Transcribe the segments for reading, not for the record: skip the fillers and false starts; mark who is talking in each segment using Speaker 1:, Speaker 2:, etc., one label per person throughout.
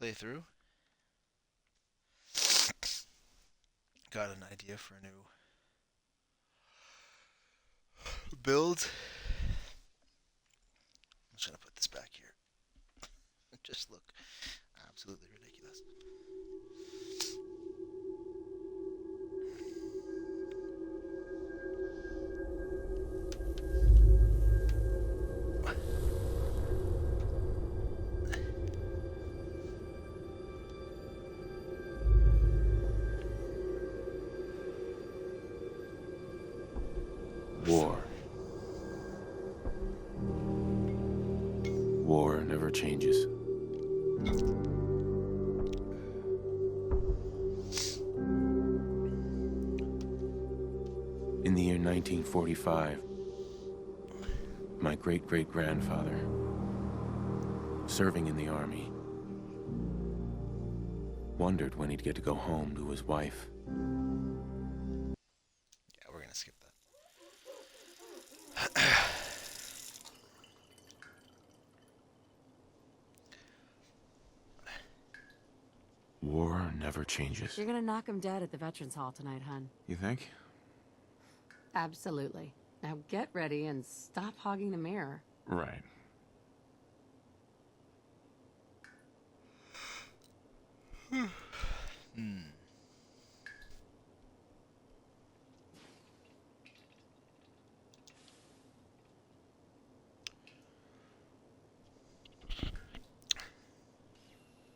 Speaker 1: halfway through. Got an idea for a new build. I'm just gonna put this back here. Just look absolutely ridiculous.
Speaker 2: War. War never changes. In the year 1945, my great-great-grandfather, serving in the army, wondered when he'd get to go home to his wife.
Speaker 1: Yeah, we're gonna skip that.
Speaker 2: War never changes.
Speaker 3: You're gonna knock him dead at the Veterans Hall tonight, hun.
Speaker 2: You think?
Speaker 3: Absolutely. Now get ready and stop hogging the mirror.
Speaker 2: Right.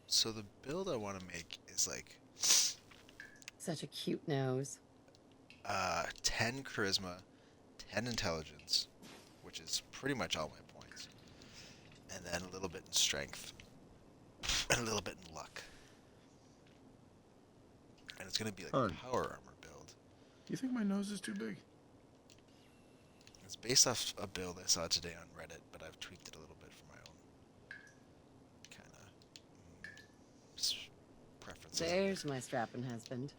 Speaker 1: So the build I want to make is like
Speaker 3: Such a cute nose.
Speaker 1: 10 charisma, 10 intelligence, which is pretty much all my points, and then a little bit in strength, and a little bit in luck. And it's gonna be like a
Speaker 2: Hun.
Speaker 1: power armor build.
Speaker 2: You think my nose is too big?
Speaker 1: It's based off a build I saw today on Reddit, but I've tweaked it a little bit for my own kind of preferences.
Speaker 3: There's my strapping husband.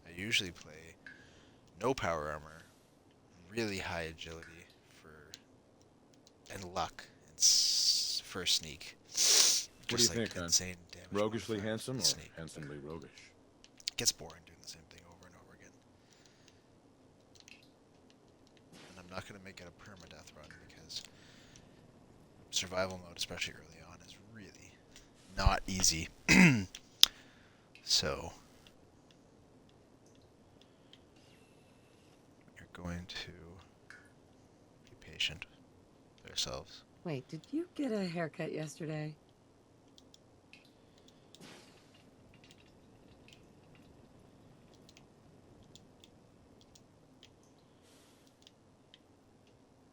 Speaker 1: I usually play no power armor, really high agility and luck for sneak.
Speaker 2: What do you think, hon?
Speaker 1: Insane damage
Speaker 2: Roguishly
Speaker 1: modifier
Speaker 2: handsome or
Speaker 1: for sneak.
Speaker 2: handsomely roguish?
Speaker 1: It gets boring doing the same thing over and over again. And I'm not going to make it a permadeath run because survival mode, especially early on, is really not easy. So we're going to be patient with ourselves.
Speaker 3: Wait, did you get a haircut yesterday?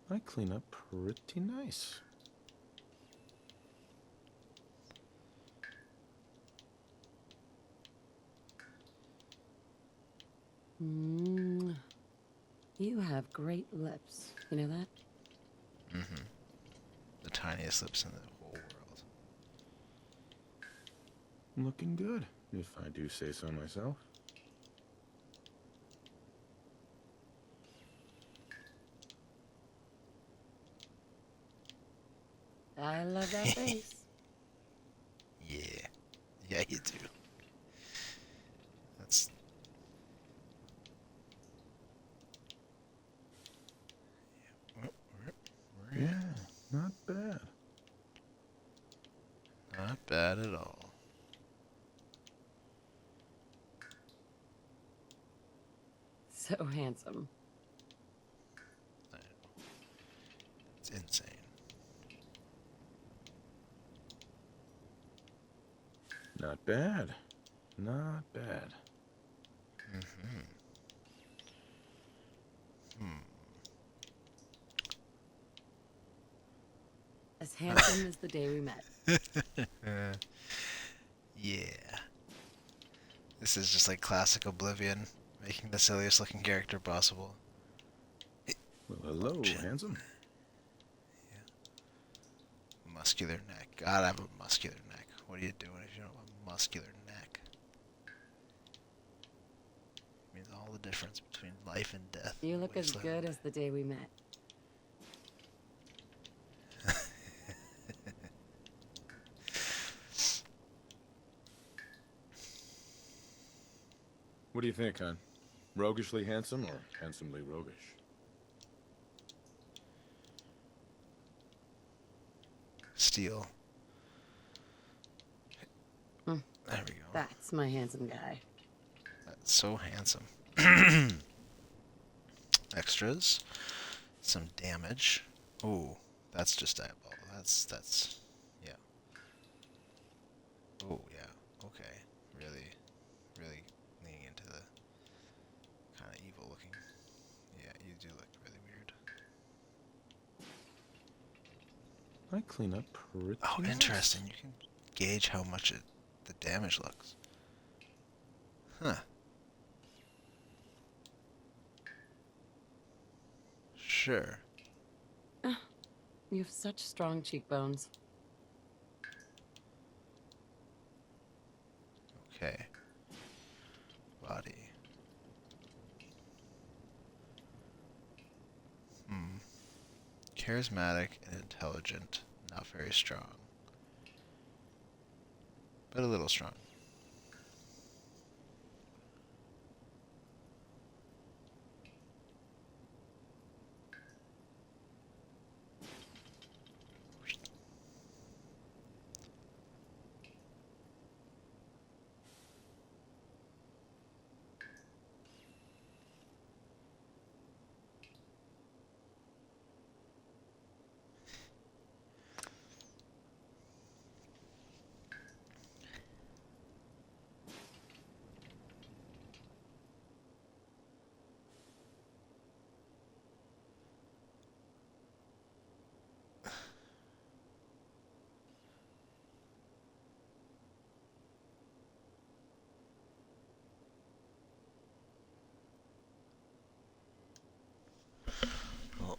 Speaker 2: I clean up pretty nice.
Speaker 3: You have great lips. You know that?
Speaker 1: Mm-hmm. The tiniest lips in the whole world.
Speaker 2: Looking good, if I do say so myself.
Speaker 3: I love that face.
Speaker 1: Yeah. Yeah, you do. That's...
Speaker 2: Yeah, not bad.
Speaker 1: Not bad at all.
Speaker 3: So handsome.
Speaker 1: I know. It's insane.
Speaker 2: Not bad. Not bad.
Speaker 1: Mm-hmm.
Speaker 3: As handsome as the day we met.
Speaker 1: Yeah. This is just like classic Oblivion, making the silliest looking character possible.
Speaker 2: Well, hello,
Speaker 1: Shit.
Speaker 2: handsome.
Speaker 1: Muscular neck. God, I have a muscular neck. What are you doing if you don't have a muscular neck? It means all the difference between life and death.
Speaker 3: You look as
Speaker 1: Wasteland.
Speaker 3: good as the day we met.
Speaker 2: What do you think, hon? Roguishly handsome or handsomely roguish?
Speaker 1: Steel.
Speaker 3: Hmm.
Speaker 1: There we go.
Speaker 3: That's my handsome guy.
Speaker 1: That's so handsome. Extras. Some damage. Ooh, that's just diabolical. That's yeah. Oh yeah. Okay. Really, really leaning into the kind of evil looking. Yeah, you do look really weird.
Speaker 2: I clean up pretty
Speaker 1: Oh,
Speaker 2: nice.
Speaker 1: interesting. You can gauge how much the damage looks. Huh. Sure.
Speaker 3: You have such strong cheekbones.
Speaker 1: Okay. Body. Charismatic and intelligent. Not very strong. But a little strong. Well,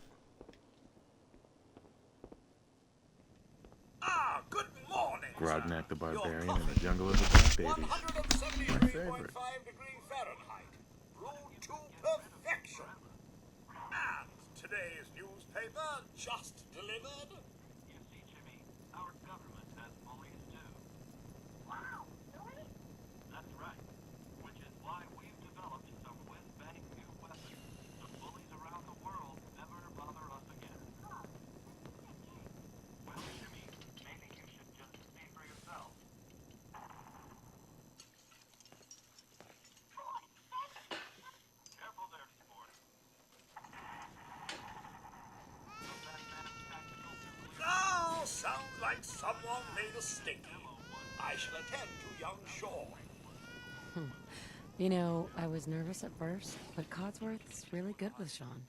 Speaker 4: Good morning,
Speaker 2: Grognak the
Speaker 4: sir. Your
Speaker 2: Barbarian in
Speaker 4: coffee.
Speaker 2: the jungle of the Black Babies.
Speaker 4: 173.5
Speaker 2: favorite.
Speaker 4: degrees Fahrenheit. Brewed to perfection. And today's newspaper just delivered.
Speaker 5: You see, Jimmy, our government has bullies too. Wow, really? That's right. Which is why we've developed some whiz-bang new weapons. The bullies around the world never bother us again. Well, Jimmy, maybe you should just see for yourself. Careful there, sport.
Speaker 4: Oh, sounds like someone made a stinky. I shall attend to young Shaw.
Speaker 3: You know, I was nervous at first, but Codsworth's really good with Sean.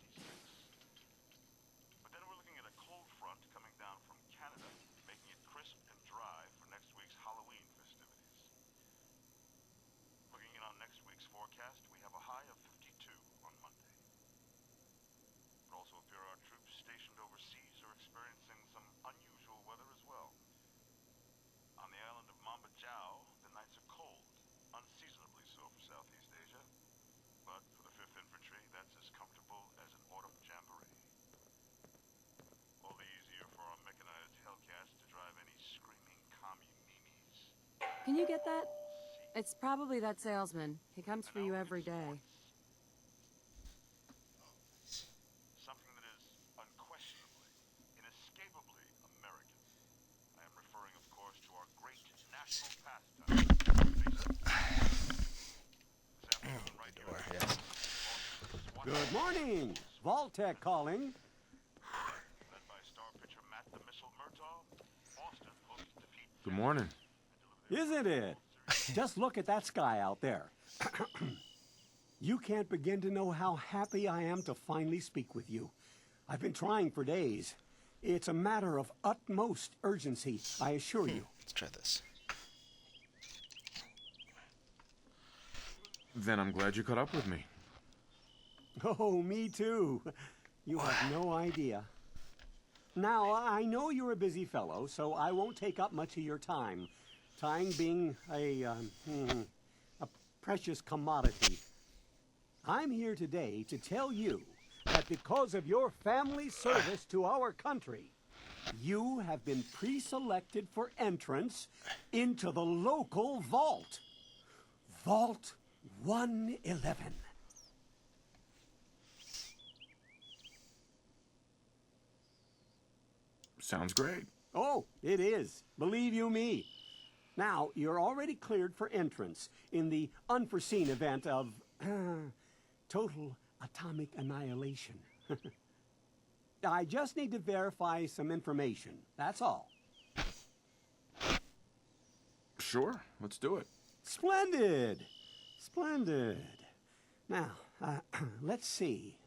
Speaker 5: But then we're looking at a cold front coming down from Canada, making it crisp and dry for next week's Halloween festivities. Looking in on next week's forecast, we have a high of 52 on Monday. It also appear our troops stationed overseas are experiencing some unusual weather as well. On the island of Mamba Jau, the nights are cold, unseasonably so for Southeast Asia. But for the 5th Infantry, that's as comfortable as an autumn jamboree. All the easier for our mechanized Hellcats to drive any screaming commie-meanies.
Speaker 3: Can you get that? It's probably that salesman. He comes for you every day.
Speaker 5: Something that is unquestionably, inescapably American. I am referring, of course, to our great national pastime. This afternoon, right here.
Speaker 1: door, yes.
Speaker 6: Good morning. Vault-Tec calling.
Speaker 5: Led by star pitcher Matt the Missile Murtaugh, Boston hopes to defeat
Speaker 2: Good morning.
Speaker 6: Isn't it? Just look at that sky out there. You can't begin to know how happy I am to finally speak with you. I've been trying for days. It's a matter of utmost urgency, I assure you.
Speaker 1: Let's try this.
Speaker 2: Then I'm glad you caught up with me.
Speaker 6: Oh, me too. You have no idea. Now, I know you're a busy fellow, so I won't take up much of your time. Time being a precious commodity. I'm here today to tell you that because of your family service to our country, you have been pre-selected for entrance into the local vault. Vault 111.
Speaker 2: Sounds great.
Speaker 6: Oh, it is. Believe you me. Now, you're already cleared for entrance in the unforeseen event of total atomic annihilation. I just need to verify some information. That's all.
Speaker 2: Sure, let's do it.
Speaker 6: Splendid. Splendid. Now, let's see.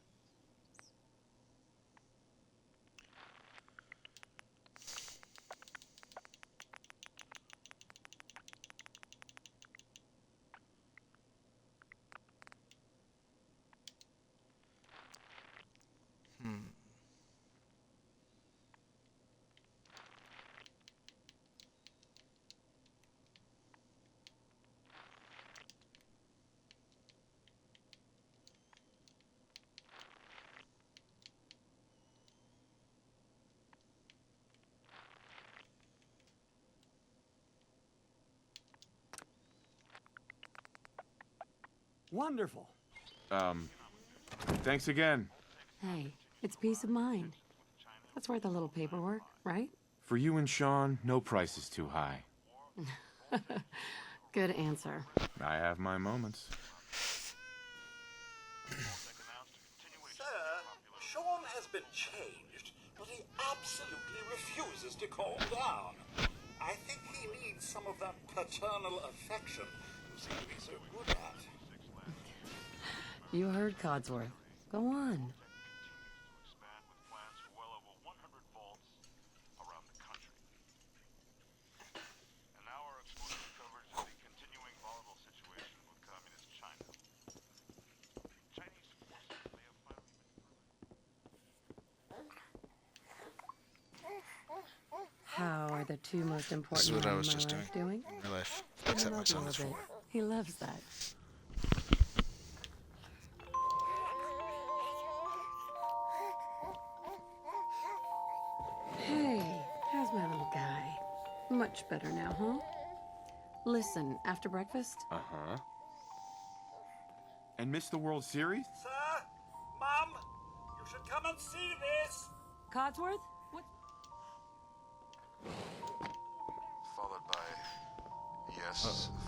Speaker 6: Wonderful.
Speaker 2: Thanks again.
Speaker 3: Hey, it's peace of mind. That's worth a little paperwork, right?
Speaker 2: For you and Sean, no price is too high.
Speaker 3: Good answer.
Speaker 2: I have my moments.
Speaker 4: Sir, Sean has been changed, but he absolutely refuses to calm down. I think he needs some of that paternal affection you seem to be so good at.
Speaker 3: You heard Codsworth. Go on.
Speaker 5: Expand with plans for well over 100 vaults around the country. And now our exclusive coverage of the continuing volatile situation with communist China. Chinese forces may have finally been.
Speaker 3: How are the two most important
Speaker 1: This is what I
Speaker 3: men
Speaker 1: was
Speaker 3: in my
Speaker 1: just
Speaker 3: life
Speaker 1: doing
Speaker 3: doing?
Speaker 1: in real life.
Speaker 3: I
Speaker 1: Except my
Speaker 3: love
Speaker 1: son
Speaker 3: you
Speaker 1: is
Speaker 3: a bit.
Speaker 1: 4.
Speaker 3: He loves that. Hey, how's my little guy? Much better now, huh? Listen, after breakfast,
Speaker 2: Uh-huh. And miss the World Series?
Speaker 4: Sir, Mum, you should come and see this.
Speaker 3: Codsworth? What?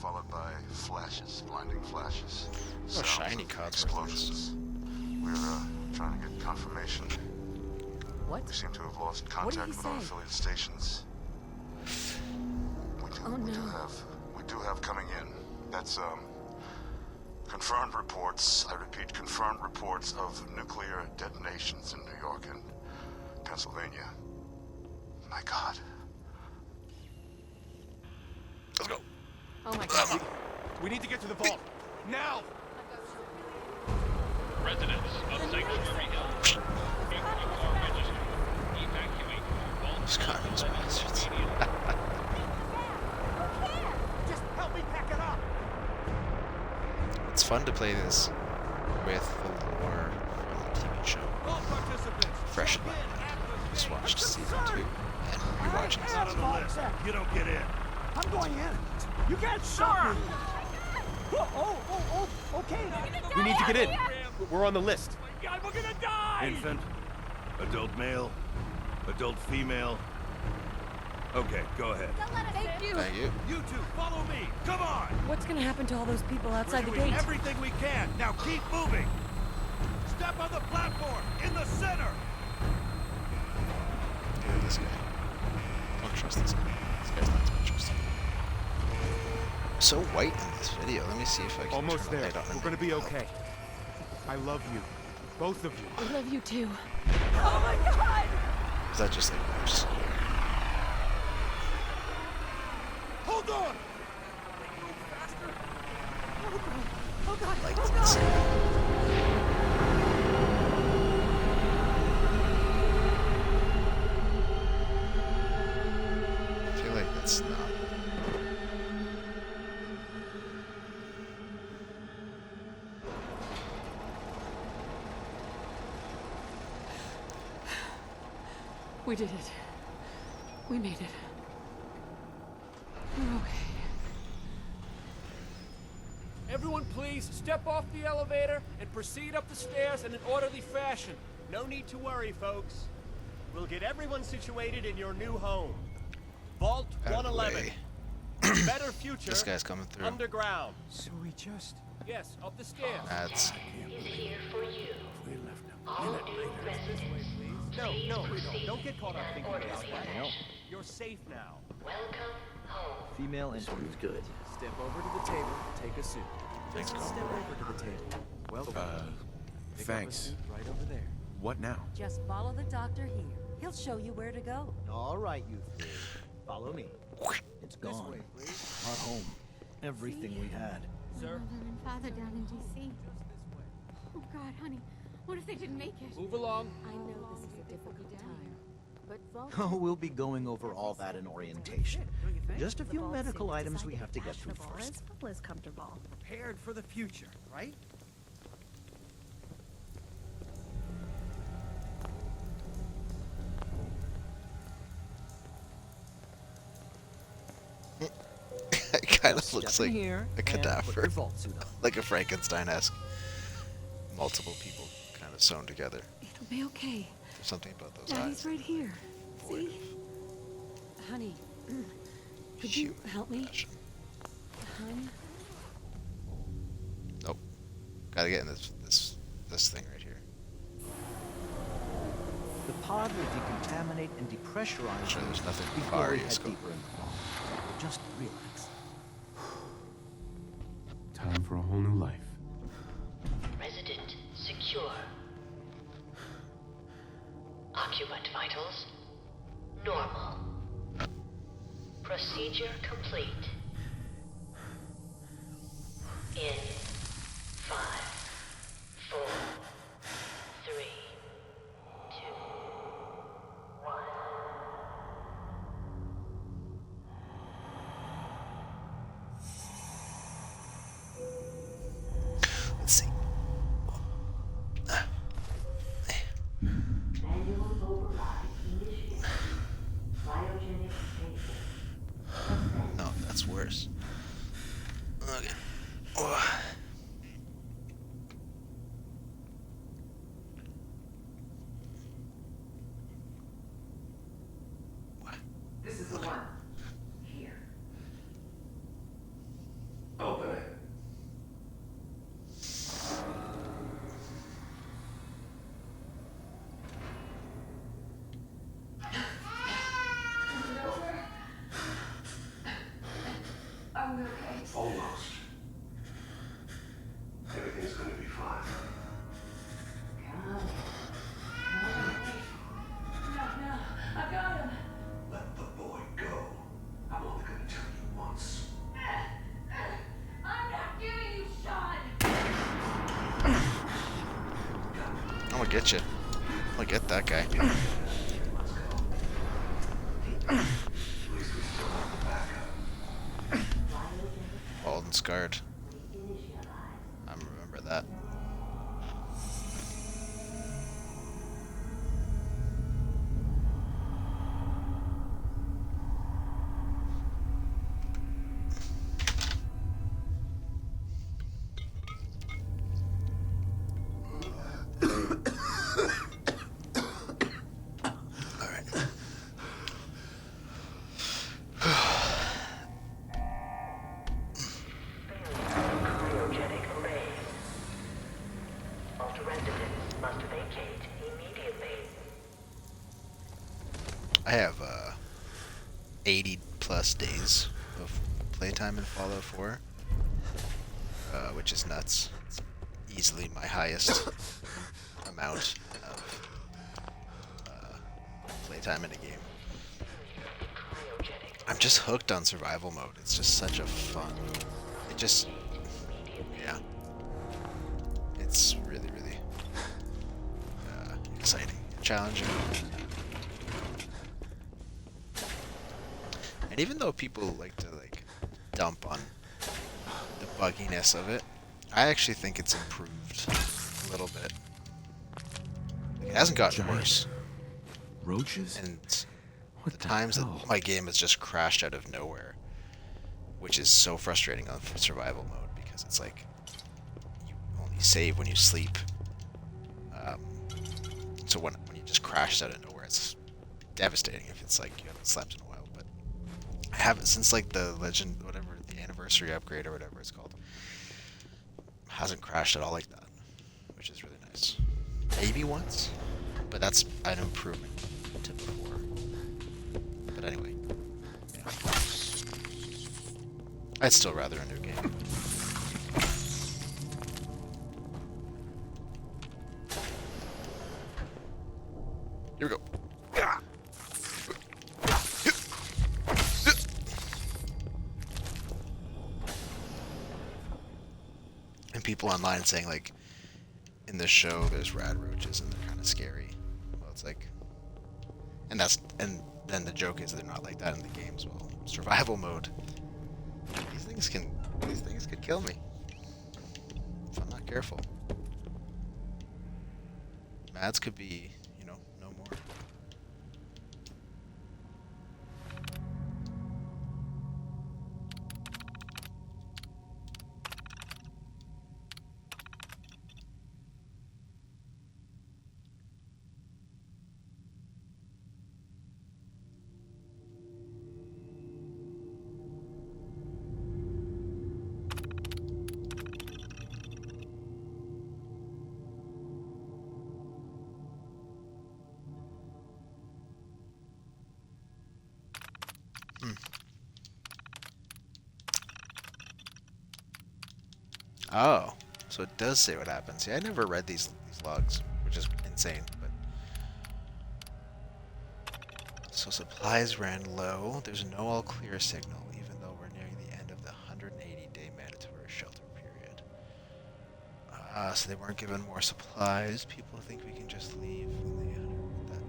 Speaker 5: Followed by flashes, blinding flashes.
Speaker 1: Oh,
Speaker 5: Sounds
Speaker 1: shiny
Speaker 5: of
Speaker 1: Codsworth.
Speaker 5: explosions. We're trying to get confirmation.
Speaker 3: What?
Speaker 5: We seem to have lost
Speaker 3: What did
Speaker 5: contact
Speaker 3: he
Speaker 5: with our
Speaker 3: say?
Speaker 5: affiliate stations.
Speaker 3: Oh,
Speaker 5: We do have coming in. That's confirmed reports. I repeat, confirmed reports of nuclear detonations in New York and Pennsylvania. My God.
Speaker 1: Let's go.
Speaker 3: Oh my god.
Speaker 2: We need to get to the vault. Now!
Speaker 7: Residents of Sanctuary Hill, if you are registered, evacuate vault
Speaker 1: These communist bastards.
Speaker 6: Just help me pack it up.
Speaker 1: It's fun to play this with the lore from the TV show
Speaker 6: All participants.
Speaker 1: fresh in my mind. Just watched season 2 and rewatching
Speaker 6: Out of
Speaker 1: season
Speaker 6: the
Speaker 1: 1.
Speaker 6: list.
Speaker 4: You don't get in.
Speaker 6: I'm going in. You can't stop me. Okay.
Speaker 2: We need to get in. We're on the list.
Speaker 6: God, we're gonna die.
Speaker 8: Infant, adult male, adult female. Okay, go ahead.
Speaker 3: Thank you.
Speaker 1: Thank you.
Speaker 8: You two, follow me. Come on.
Speaker 3: What's gonna happen to all those people outside the
Speaker 8: We're doing
Speaker 3: gate?
Speaker 8: everything we can. Now keep moving. Step on the platform in the center.
Speaker 1: Look at this guy. Don't trust this guy. This guy's not to be trusted. So white in this video. Let me see if I can
Speaker 2: Almost
Speaker 1: turn the
Speaker 2: there.
Speaker 1: light on and
Speaker 2: We're gonna
Speaker 1: make
Speaker 2: be
Speaker 1: it help.
Speaker 2: okay. I love you. Both of you.
Speaker 3: I love you too.
Speaker 1: Is that just like worse?
Speaker 8: Hold on.
Speaker 1: Like insane. I feel like that's not.
Speaker 3: We did it. We made it. We're okay.
Speaker 6: Everyone, please
Speaker 9: Please step off the elevator and proceed up the stairs in an orderly fashion.
Speaker 10: No need to worry, folks. We'll get everyone situated in your new home. Vault
Speaker 1: Out of the
Speaker 10: 111.
Speaker 1: way.
Speaker 10: Better future.
Speaker 1: This guy's coming through.
Speaker 10: Underground.
Speaker 6: So we just...
Speaker 9: Yes, up the stairs.
Speaker 1: That's
Speaker 10: No, don't get caught up thinking about that. You're safe now.
Speaker 11: Female interview's good.
Speaker 9: Step over to the table, take a suit.
Speaker 1: Thanks,
Speaker 9: Just step over to the table. Well, pick up a
Speaker 2: Thanks.
Speaker 9: suit right over there.
Speaker 2: What now?
Speaker 12: Just follow the doctor here. He'll show you where to go.
Speaker 11: All right, you three. Follow me. It's
Speaker 9: This
Speaker 11: gone.
Speaker 9: way, please.
Speaker 11: Our home. Everything we had.
Speaker 9: Sir,
Speaker 13: Mother and father down in D.C. Oh, God, honey. What if they didn't make it?
Speaker 9: move along.
Speaker 12: I know this is a difficult time, but Vault
Speaker 11: Oh, we'll be going over all that in orientation. Just a few medical items we have to get through first.
Speaker 12: as well as comfortable.
Speaker 10: Prepared for the future, right?
Speaker 1: it kind of looks
Speaker 11: Step in
Speaker 1: like
Speaker 11: here
Speaker 1: a
Speaker 11: and put your
Speaker 1: cadaver,
Speaker 11: vault suit on.
Speaker 1: like a Frankenstein-esque. Multiple people kind of sewn together.
Speaker 3: It'll be okay.
Speaker 1: There's something about those
Speaker 3: Daddy's
Speaker 1: eyes.
Speaker 3: right here.
Speaker 1: Void
Speaker 3: See? Honey,
Speaker 1: of
Speaker 3: could you
Speaker 1: human
Speaker 3: help me?
Speaker 1: passion.
Speaker 3: Hun?
Speaker 1: Nope. Gotta get in this thing right here.
Speaker 11: The pod will decontaminate and depressurize
Speaker 1: Sure,
Speaker 11: you
Speaker 1: there's nothing
Speaker 11: before we
Speaker 1: nefarious
Speaker 11: head
Speaker 1: going
Speaker 11: deeper in the vault. Just relax.
Speaker 2: Time for a whole new life.
Speaker 12: Resident secure. Occupant vitals normal. Procedure complete. In 5, 4, 3, 2, 1.
Speaker 1: Let's see. No, that's worse. Okay. Oh.
Speaker 12: This is the one. Here.
Speaker 8: Open it.
Speaker 13: Are we okay?
Speaker 8: Almost. Everything's gonna be fine.
Speaker 13: No, I got him.
Speaker 8: Let the boy go. I'm only gonna tell you once.
Speaker 13: I'm not giving you Sean.
Speaker 1: I'm gonna get you. I'm gonna get that guy.
Speaker 8: Let's go. At least we still have the backup.
Speaker 1: Bald and scarred. I remember that. All right.
Speaker 12: Cryogenic array. Vault residents must vacate immediately.
Speaker 1: I have 80 plus days of playtime in Fallout 4, which is nuts. It's easily my highest amount of playtime in a game. I'm just hooked on survival mode. It's just such a fun. It just, yeah. It's really, really exciting, challenging. And even though people like to dump on the bugginess of it, I actually think it's improved a little bit. It hasn't gotten
Speaker 2: Giant
Speaker 1: worse.
Speaker 2: Roaches?
Speaker 1: And
Speaker 2: What
Speaker 1: the
Speaker 2: the
Speaker 1: times
Speaker 2: hell?
Speaker 1: that my game has just crashed out of nowhere, which is so frustrating on survival mode because it's like you save when you sleep. So when you just crash out of nowhere, it's devastating if it's like you haven't slept in a while. But I haven't since like the Legend, whatever, the anniversary upgrade or whatever it's called. Hasn't crashed at all like that, which is really nice. Maybe once, but that's an improvement to before. But anyway, yeah. I'd still rather a new game. Here we go. And people online saying like, in this show there's rad roaches and they're kind of scary. Well, it's like, and then the joke is they're not like that in the games. Well, survival mode. These things could kill me if I'm not careful. Mads could be, no more. Oh, so it does say what happens. Yeah, I never read these logs, which is insane. But so supplies ran low. There's no all clear signal, even though we're nearing the end of the 180-day mandatory shelter period. So they weren't given more supplies. People think we can just leave when they that.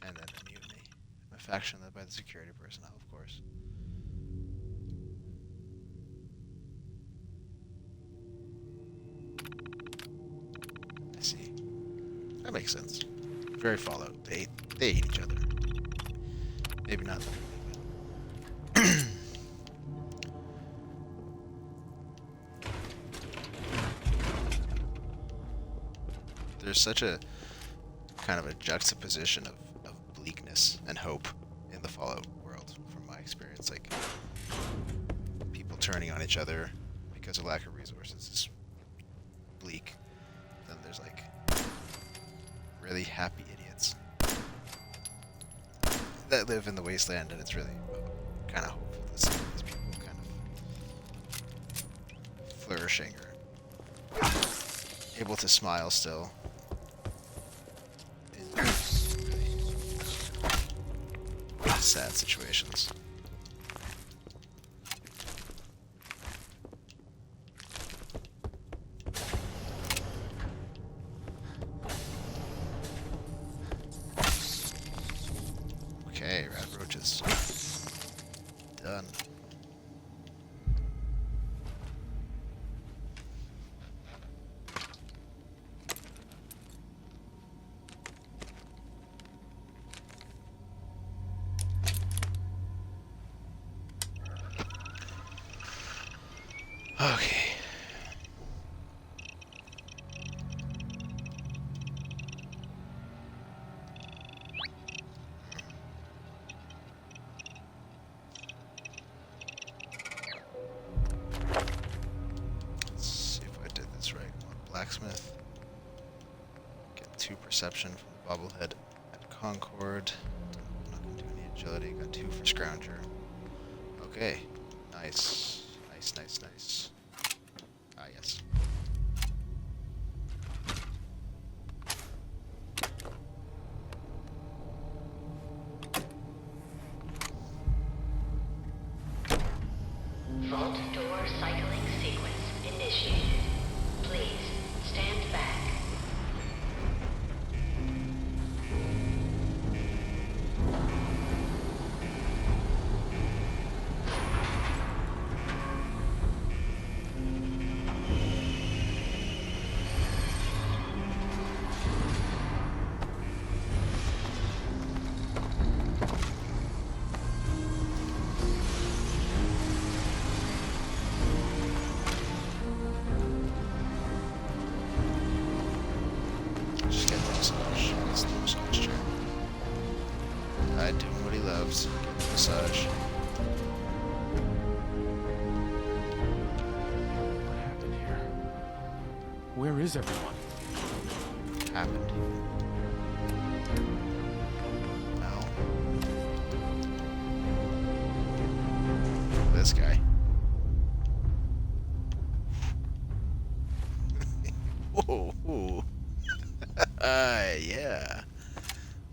Speaker 1: And then a mutiny. A faction led by the security personnel, of course. I see. That makes sense. Very Fallout. They ate each other. Maybe not literally, but there's such a kind of a juxtaposition of bleakness and hope in the Fallout world, from my experience. Like, people turning on each other because of lack of resources is bleak. Then there's like really happy idiots that live in the wasteland, and it's really kind of hopeful to see these people kind of flourishing or able to smile still. Sad situations. Okay, rat roaches. Done. Okay. Let's see if I did this right. One blacksmith. Get 2 perception from the bobblehead at Concord. I'm not going to do any agility. Got 2 for Scrounger. Okay. Nice. Nice. Ah, yes.
Speaker 12: Vault door cycling sequence initiated. Please stand back.
Speaker 2: Where is everyone?
Speaker 1: Happened. No. This guy. Whoa. Ooh. Yeah.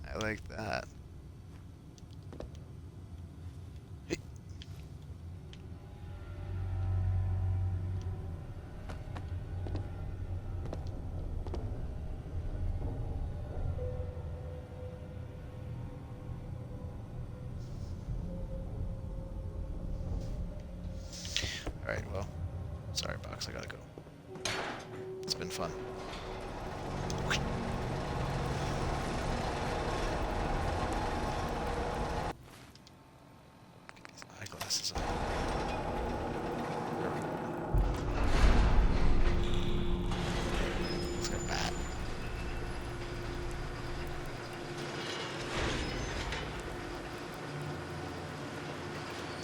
Speaker 1: I like that. Hey. Alright, well. Sorry, Box, I gotta go. It's been fun. Get these eyeglasses on. There we go. Let's go bat.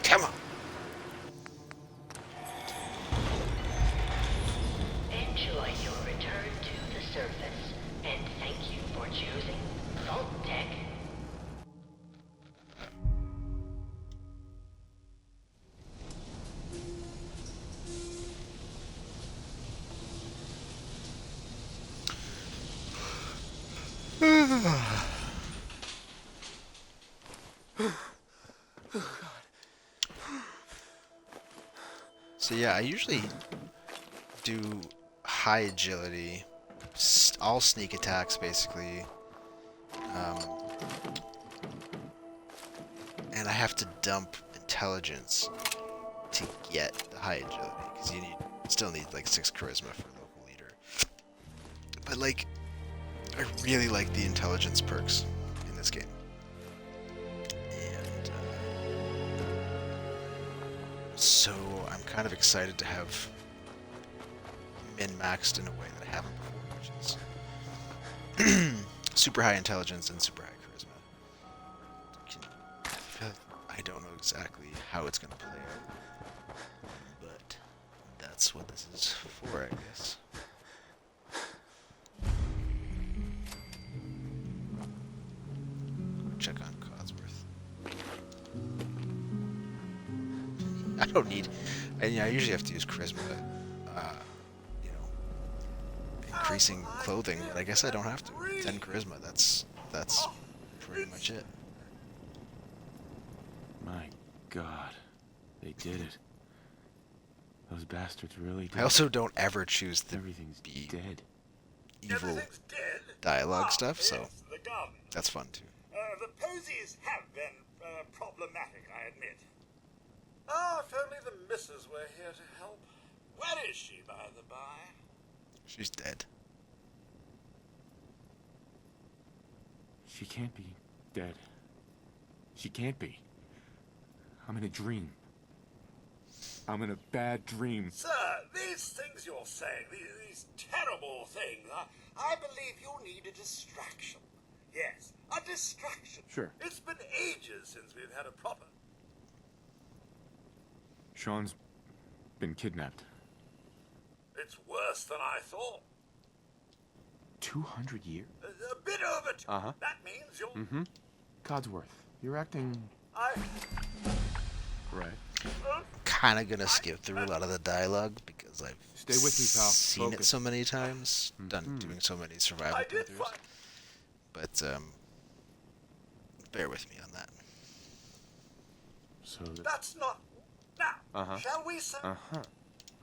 Speaker 1: Come on.
Speaker 12: Enjoy your return to the surface, and thank you for choosing Vault Tech.
Speaker 1: So yeah, I usually do high agility, all sneak attacks basically, and I have to dump intelligence to get the high agility because you still need like 6 charisma for local leader. But like, I really like the intelligence perks in this game, and so I'm kind of excited to have min-maxed in a way that I haven't before, which is super high intelligence and super high charisma. I don't know exactly how it's going to play out, but that's what this is for, I guess. Check on Codsworth. I don't need... I usually have to use charisma, you know, increasing clothing, but I guess I don't have to. 10 charisma, that's pretty much it.
Speaker 2: My God, they did it. Those bastards really did.
Speaker 1: I also don't ever choose the
Speaker 2: Everything's dead.
Speaker 1: evil dialogue stuff, so that's fun too.
Speaker 4: The posies have been problematic, I admit. If only the missus were here to help. Where is she, by the by?
Speaker 1: She's dead.
Speaker 2: She can't be dead. She can't be. I'm in a dream. I'm in a bad dream.
Speaker 4: Sir, these things you're saying, these terrible things, I believe you need a distraction. Yes, a distraction.
Speaker 2: Sure.
Speaker 4: It's been ages since we've had a proper...
Speaker 2: Sean's been kidnapped.
Speaker 4: It's worse than I thought.
Speaker 2: 200 years?
Speaker 4: A bit over two.
Speaker 2: Uh-huh.
Speaker 4: That means you're...
Speaker 2: Mm-hmm. Codsworth, you're acting... Right.
Speaker 1: Kind of gonna skip through a lot of the dialogue because I've
Speaker 2: Stay with me, pal.
Speaker 1: seen
Speaker 2: Focus.
Speaker 1: it so many times, doing so many survival playthroughs. But bear with me on that.
Speaker 2: So
Speaker 4: that's not... Now, shall we, sir?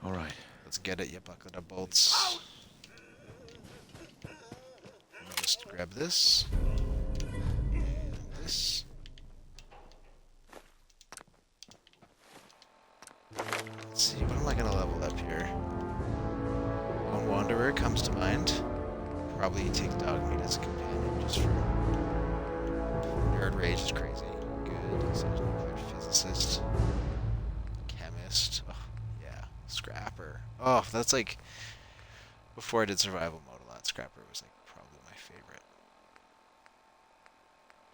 Speaker 2: All right.
Speaker 1: Let's get it, you bucket of bolts. Just grab this. And this. Let's see, what am I gonna level up here? One Wanderer comes to mind. Probably take Dogmeat as a companion just for... Nerd Rage is crazy. Good. Nuclear Physicist. Chemist. Oh, yeah. Scrapper. Oh, that's like... Before I did survival mode a lot, Scrapper was like probably my favorite.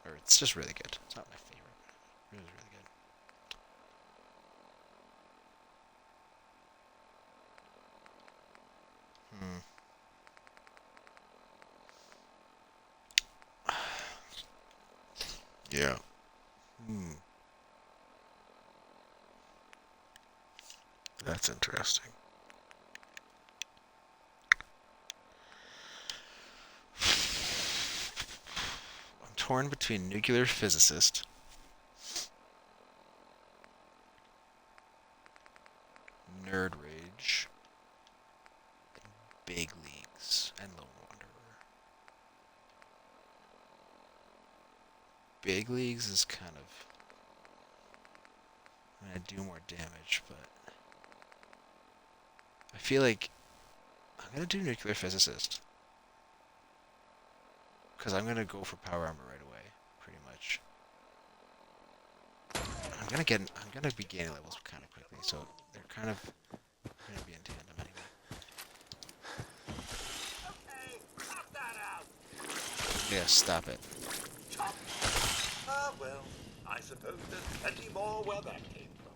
Speaker 1: Or it's just really good. It's not my favorite, but it was really good. Hmm. That's interesting. I'm torn between nuclear physicist, nerd rage, big leagues, and lone wanderer. Big leagues is kind of... I mean, I do more damage, but... I feel like I'm gonna do nuclear physicist. Because I'm gonna go for power armor right away, pretty much. I'm gonna be gaining levels kind of quickly, so they're kind of gonna be in tandem anyway.
Speaker 4: Okay, cut that out.
Speaker 1: Yeah, stop it.
Speaker 4: Ah, well, I suppose there's plenty more where that came from.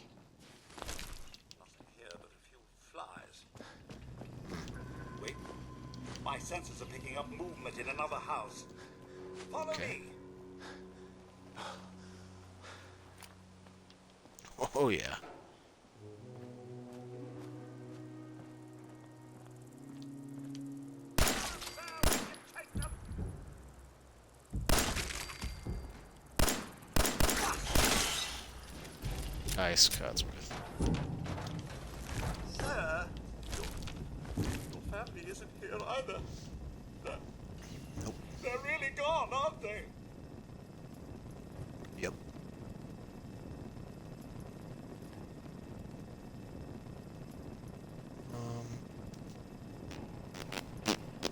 Speaker 4: Nothing here but a few flies. Wait, my senses are picking up movement in another house. Follow me.
Speaker 1: Oh yeah. Nice, Codsworth.
Speaker 4: Sir, your family isn't here either.
Speaker 1: Nope.
Speaker 4: They're really gone, aren't they?
Speaker 1: Yep.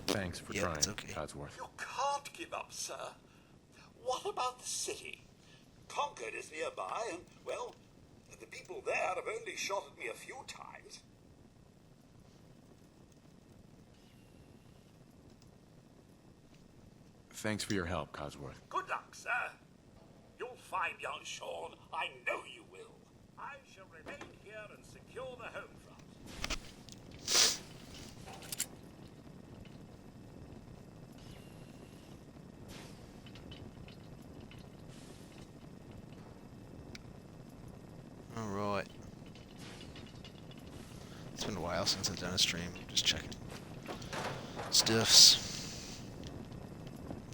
Speaker 2: Thanks for
Speaker 1: Yeah,
Speaker 2: trying,
Speaker 1: it's okay.
Speaker 2: Codsworth.
Speaker 4: You can't give up, sir. What about the city? Concord is nearby, and, well, the people there have only shot at me a few times.
Speaker 2: Thanks for your help, Codsworth.
Speaker 4: Good luck, sir. You'll find young Sean. I know you will. I shall remain here and secure the home front.
Speaker 1: Alright. It's been a while since I've done a stream. Just checking. Stuffs.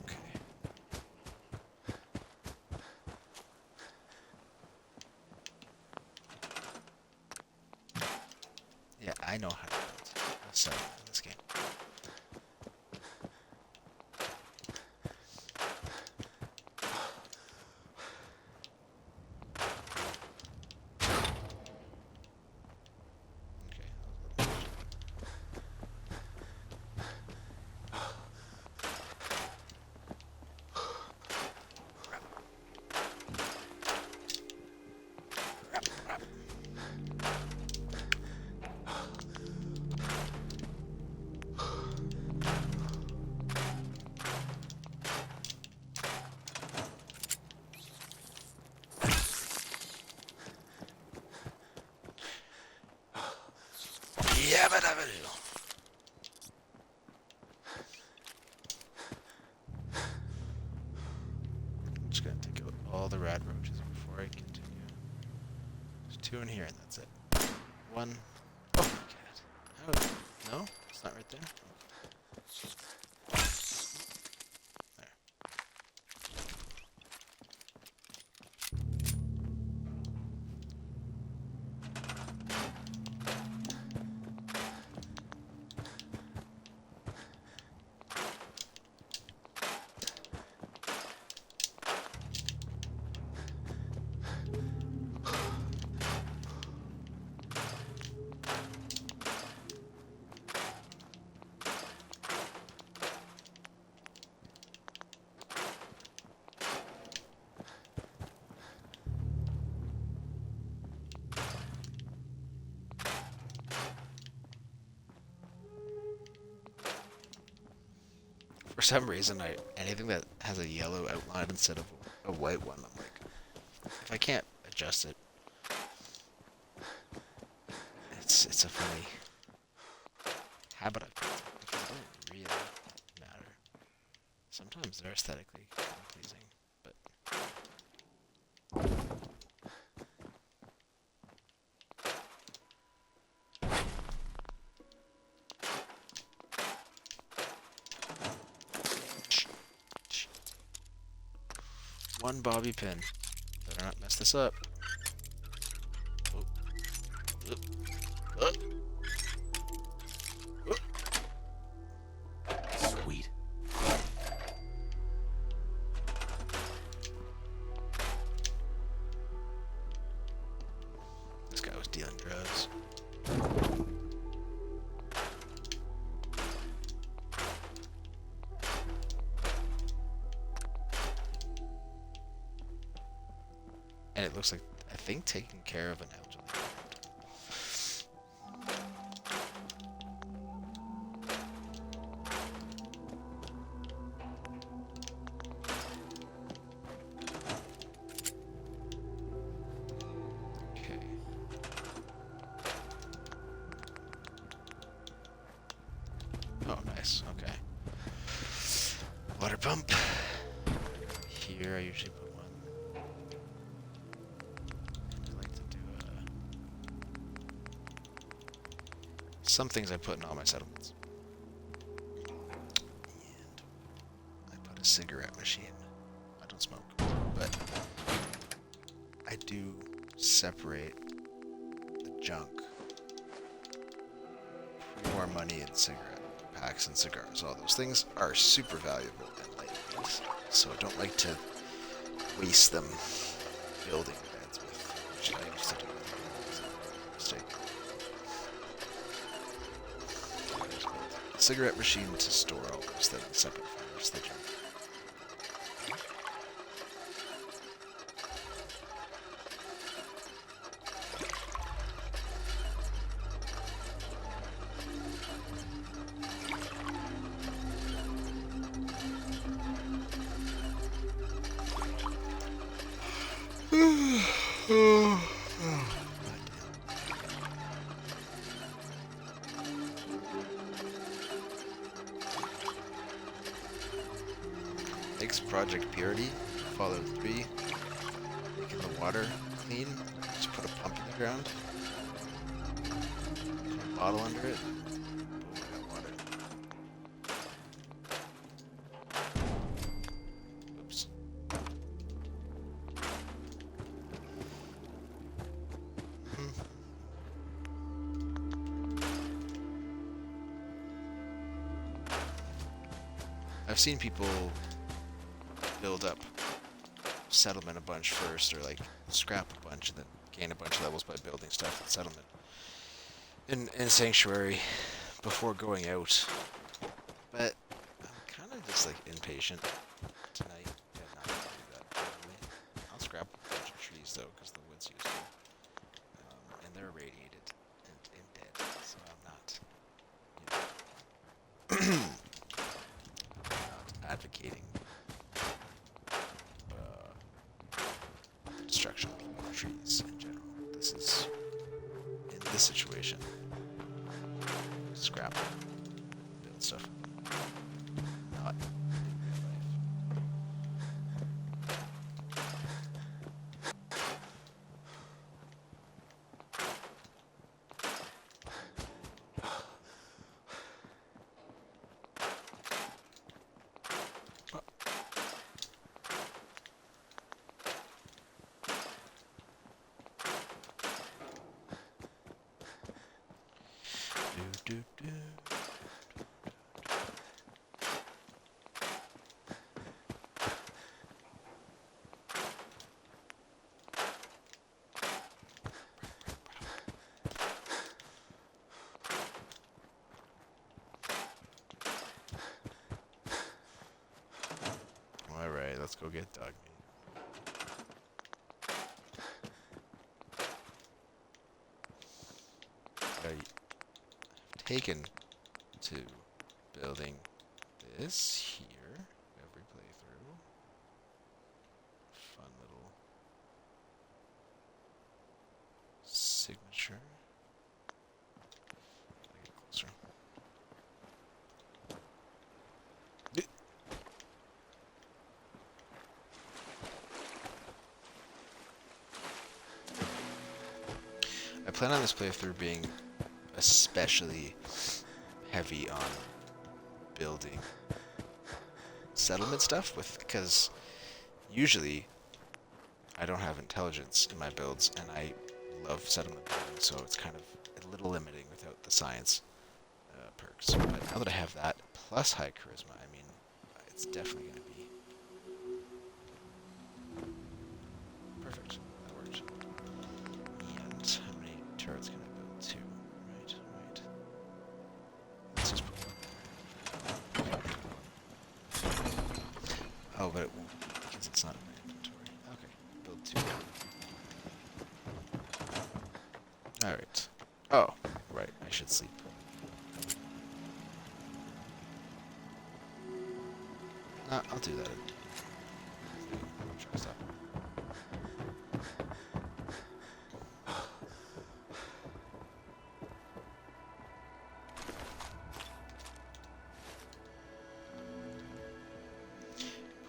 Speaker 1: Okay. Yeah, I know how to build a set in this game. Yabba dabba doo. I'm just gonna take out all the rad roaches before I continue. There's 2 in here and that's it. 1. Oh my god. Oh, no? It's not right there? There. For some reason, anything that has a yellow outline instead of a white one, I'm like, if I can't adjust it, it's a funny habit I've built because it doesn't really matter. Sometimes they're aesthetically kind of pleasing, but one bobby pin. Better not mess this up. Oh. Oh. Oh.
Speaker 6: Sweet.
Speaker 1: This guy was dealing drugs. And it looks like, I think, taking care of an elderly parent. Okay. Oh, nice. Okay. Water pump. Here, I usually put one. I like to do some things I put in all my settlements. And I put a cigarette machine. I don't smoke, but I do separate the junk. More money in cigarette packs and cigars. All those things are super valuable and lightweight, so I don't like to waste them building beds with, which I used to do. Mistake. Cigarette machine to store all those things separate from just the junk. Next project purity, follow 3, making the water clean, just put a pump in the ground, put a bottle under it, boom, I got water. Oops. I've seen people build up settlement a bunch first, or like scrap a bunch and then gain a bunch of levels by building stuff in settlement in sanctuary before going out. But I'm kind of just like impatient tonight. Yeah, not gonna do that probably. I'll scrap a bunch of trees though, because the wood's useful, and they're irradiated and dead, so I'm not, not advocating destruction of trees in general. This is, in this situation, scrap, build stuff. Not in real life. Do, do. All right, let's go get dog meat. I've taken to building this here every playthrough. Fun little signature. Get closer. I plan on this playthrough being especially heavy on building settlement stuff, because usually I don't have intelligence in my builds, and I love settlement building, so it's kind of a little limiting without the science perks. But now that I have that plus high charisma, I mean, it's definitely going to be perfect. That worked. And how many turrets can I build? 2. Right. Let's just put one. Oh, but it won't because it's not in my inventory. Okay, build 2. Alright. Oh, right, I should sleep. I'll do that. I'm trying to stop.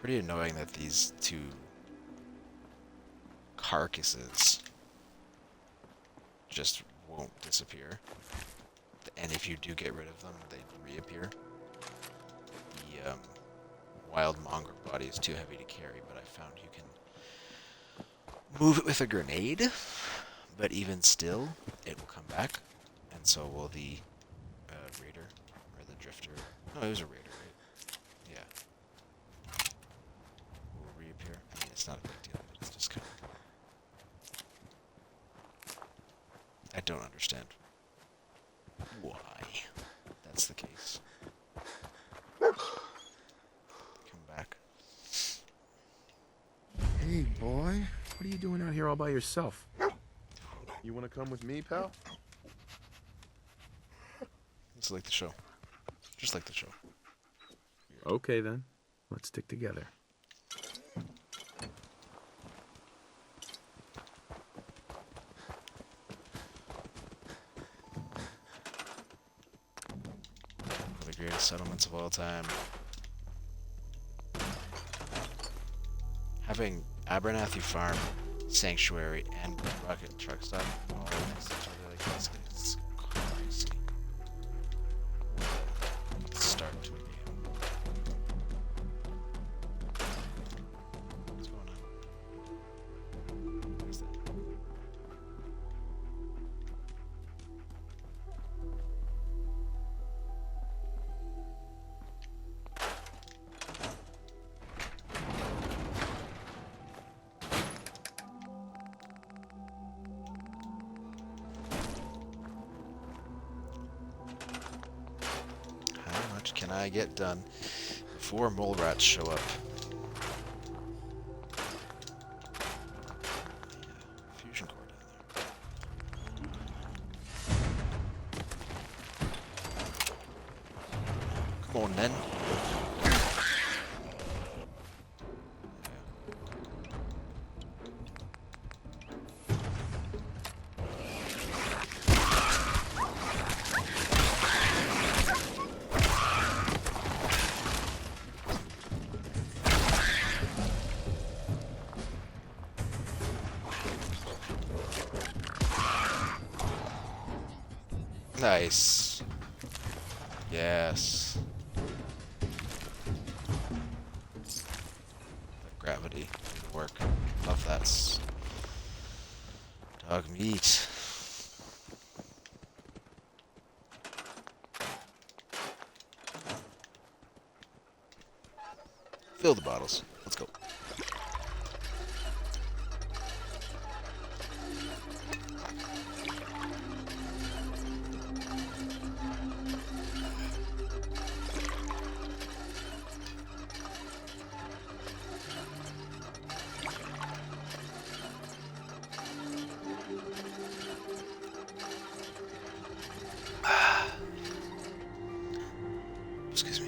Speaker 1: Pretty annoying that these 2 carcasses just won't disappear. And if you do get rid of them, they reappear. The wild mongrel body is too heavy to carry, but I found you can move it with a grenade, but even still, it will come back, and so will the raider, or the drifter. No, it was a raider, right? Yeah. Will reappear. I mean, it's not a big deal, but it's just kind of... I don't understand why that's the case. Come back.
Speaker 14: Hey, boy. What are you doing out here all by yourself?
Speaker 15: You want to come with me, pal?
Speaker 1: It's like the show. Just like the show.
Speaker 14: Okay, then. Let's stick together.
Speaker 1: One of the greatest settlements of all time. Having Abernathy Farm, Sanctuary, and Rocket Truck Stop all next to each other like this is crazy. Start to a game. What's going on? Where's that? How much can I get done before mole rats show up? Yeah, fusion core down there. Come on, then. Nice. Yes. The gravity did work. Love that. Dog meat. Fill the bottles. Let's go. Excuse me.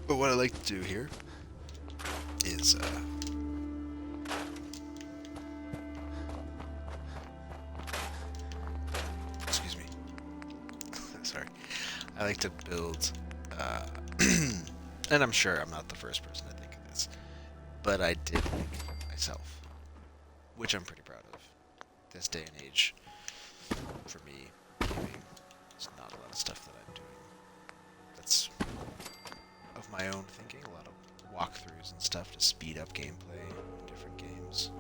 Speaker 1: But what I like to do here is excuse me. Sorry. I like to build and I'm sure I'm not the first person to think of this. but I did make it myself, which I'm pretty proud of. This day and age, for me, gaming, there's not a lot of stuff that I'm doing that's of my own thinking. A lot of walkthroughs and stuff to speed up gameplay in different games.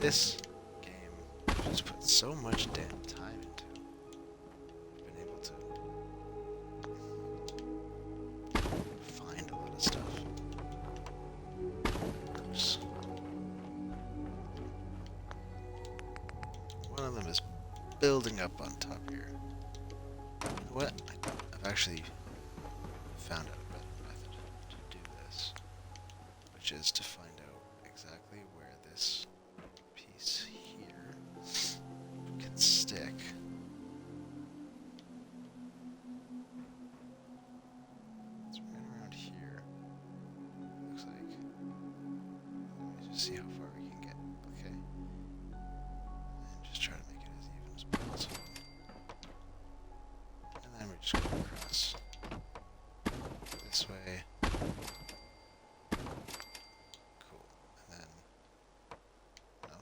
Speaker 1: This game, I've just put so much damn time into. I've been able to find a lot of stuff. Oops. One of them is building up on top here. You know what? I've actually found out a better method to do this, which is to find out exactly where this piece here can stick. It's right around here. Looks like. Let me just see how far we can get. Okay. And just try to make it as even as possible. And then we're just going across this way. Cool. And then no.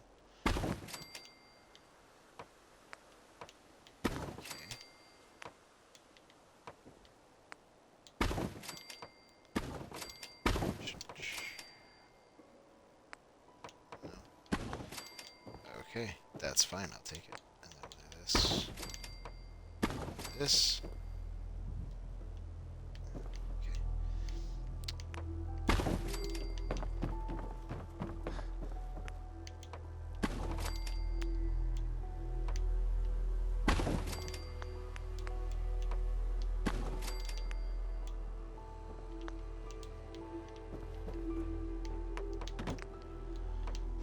Speaker 1: Okay. No. Okay, that's fine. I'll take it. And then we'll do this. This. Okay.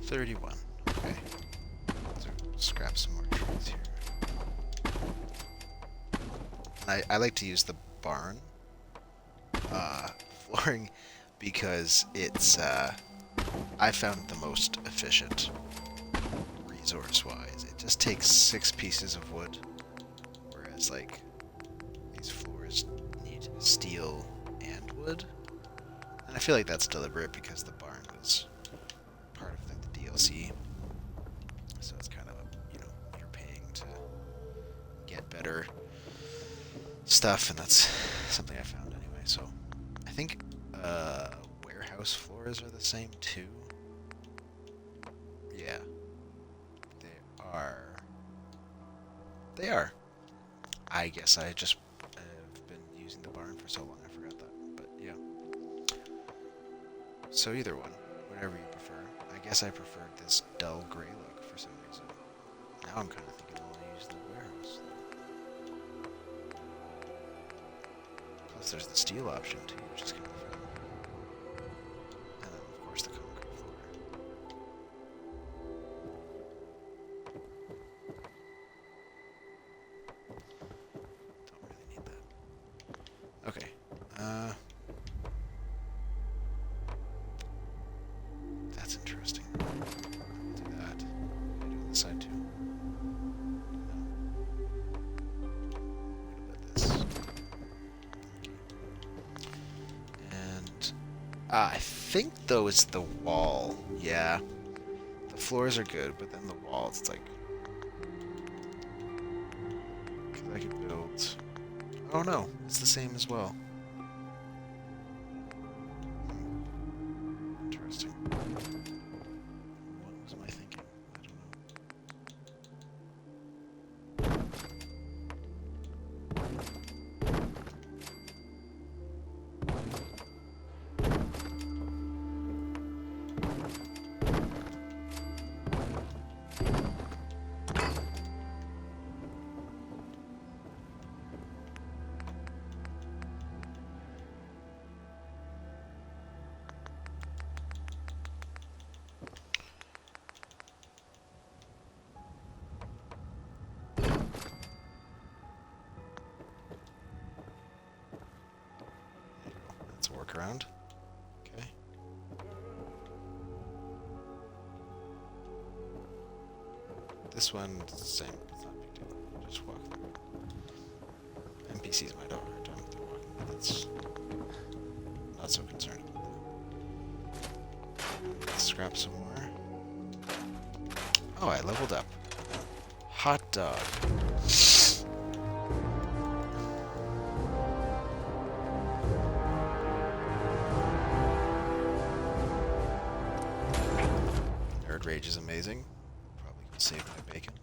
Speaker 1: 31. Okay. So scrap some more trees here. And I like to use the barn flooring because it's I found it the most efficient resource-wise. It just takes 6 pieces of wood, whereas like these floors need steel and wood. And I feel like that's deliberate because the barn was part of the DLC. So it's kind of, you know, you're paying to get better stuff, and that's something I found anyway. So I think warehouse floors are the same too. Yeah, they are. They are. I guess I just have been using the barn for so long I forgot that. But yeah. So either one, whatever you prefer. I guess I preferred this dull gray look for some reason. Now I'm kind of thinking I'll use the warehouse. Plus there's the steel option too, which is kind of fun. And then of course the concrete floor. Don't really need that. Okay. That's interesting. We'll do that. We'll do this side too. No. Wait a bit this. And I think though it's the wall. Yeah. The floors are good, but then the walls, it's like, cause I could build. Oh no, it's the same as well. Interesting. What was my thinking? I don't Let's work around. Okay. This one, it's the same. It's not a big deal. Just walk through. NPCs might have a hard time with their walking, but that's not so concerned about that. Let's scrap some more. Oh, I leveled up. Hot dog. Nerd Rage is amazing. Probably gonna save my bacon.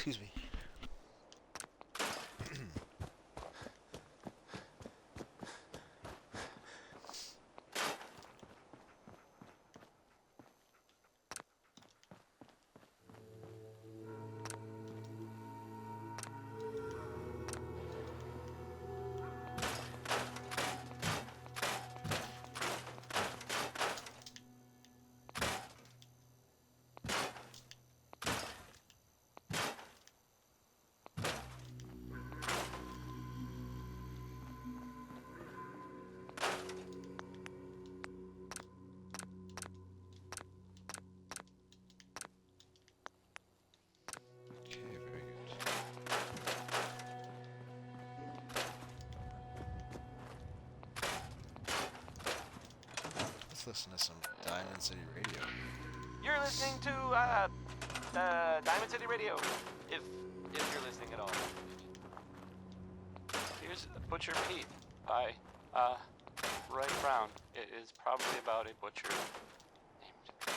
Speaker 1: Excuse me. Listen to some Diamond City Radio.
Speaker 16: You're listening to Diamond City Radio, if you're listening at all. Here's Butcher Pete by Roy Brown. It is probably about a butcher named Pete.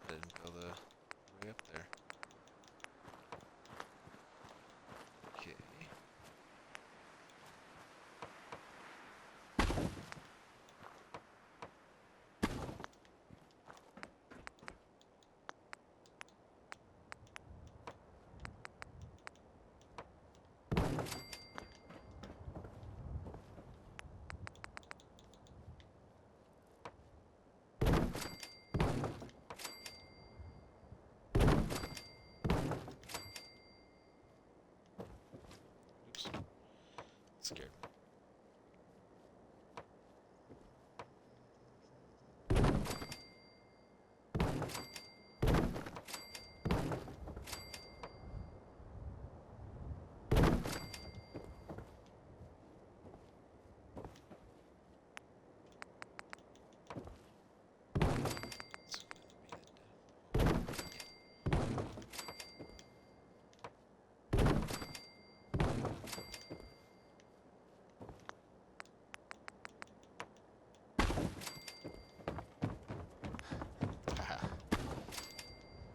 Speaker 1: I didn't go the way up there. Okay. Oops. Scared me.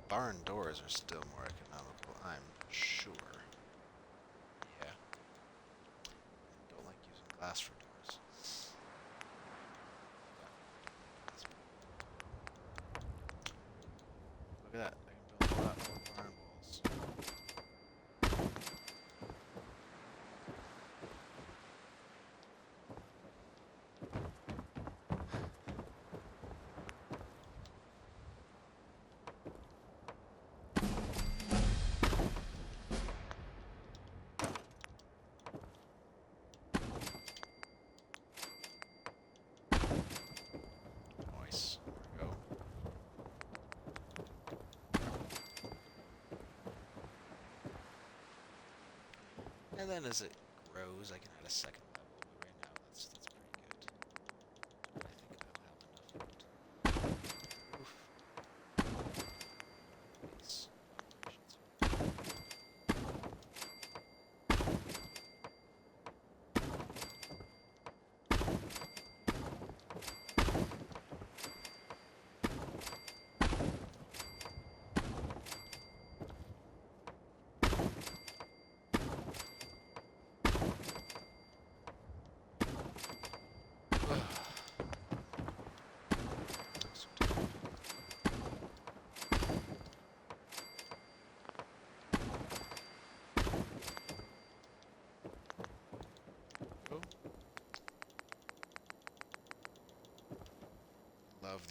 Speaker 1: Barn doors are still more economical, I'm sure. Yeah. Don't like using glass for doors. Look at that. I can build a lot more barn walls. Nice. There we go. And then as it grows, I can add a second level, but right now that's pretty good. I think I'll have enough wood. Oof. Nice.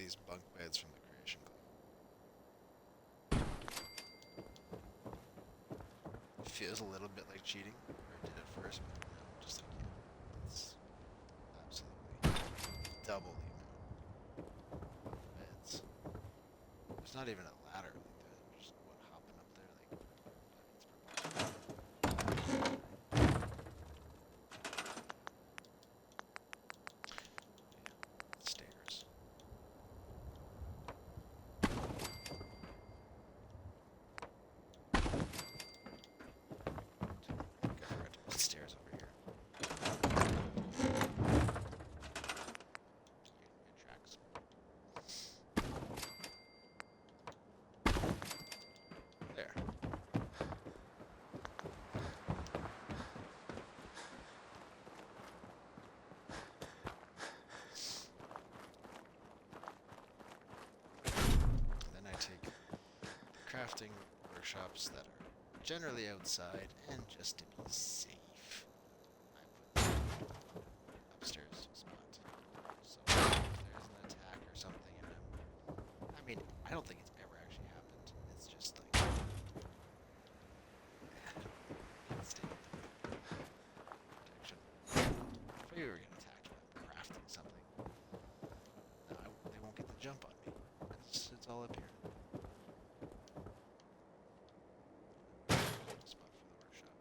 Speaker 1: these bunk beds from the Creation Club. Feels a little bit like cheating, or it did at first, but no, just like, yeah, it's absolutely double the amount of beds. There's not even a ladder, like they're just, what, hopping up there, like, stairs. Got stairs over here. It tracks. There. Then I take crafting workshops that are generally outside, and just to be safe, I put them upstairs to a spot. So if there's an attack or something, and I mean, I don't think it's ever actually happened. It's just like, instinct protection. If I ever get attacked when I'm crafting something, no, they won't get the jump on me. It's all up here. Spot for the workshop.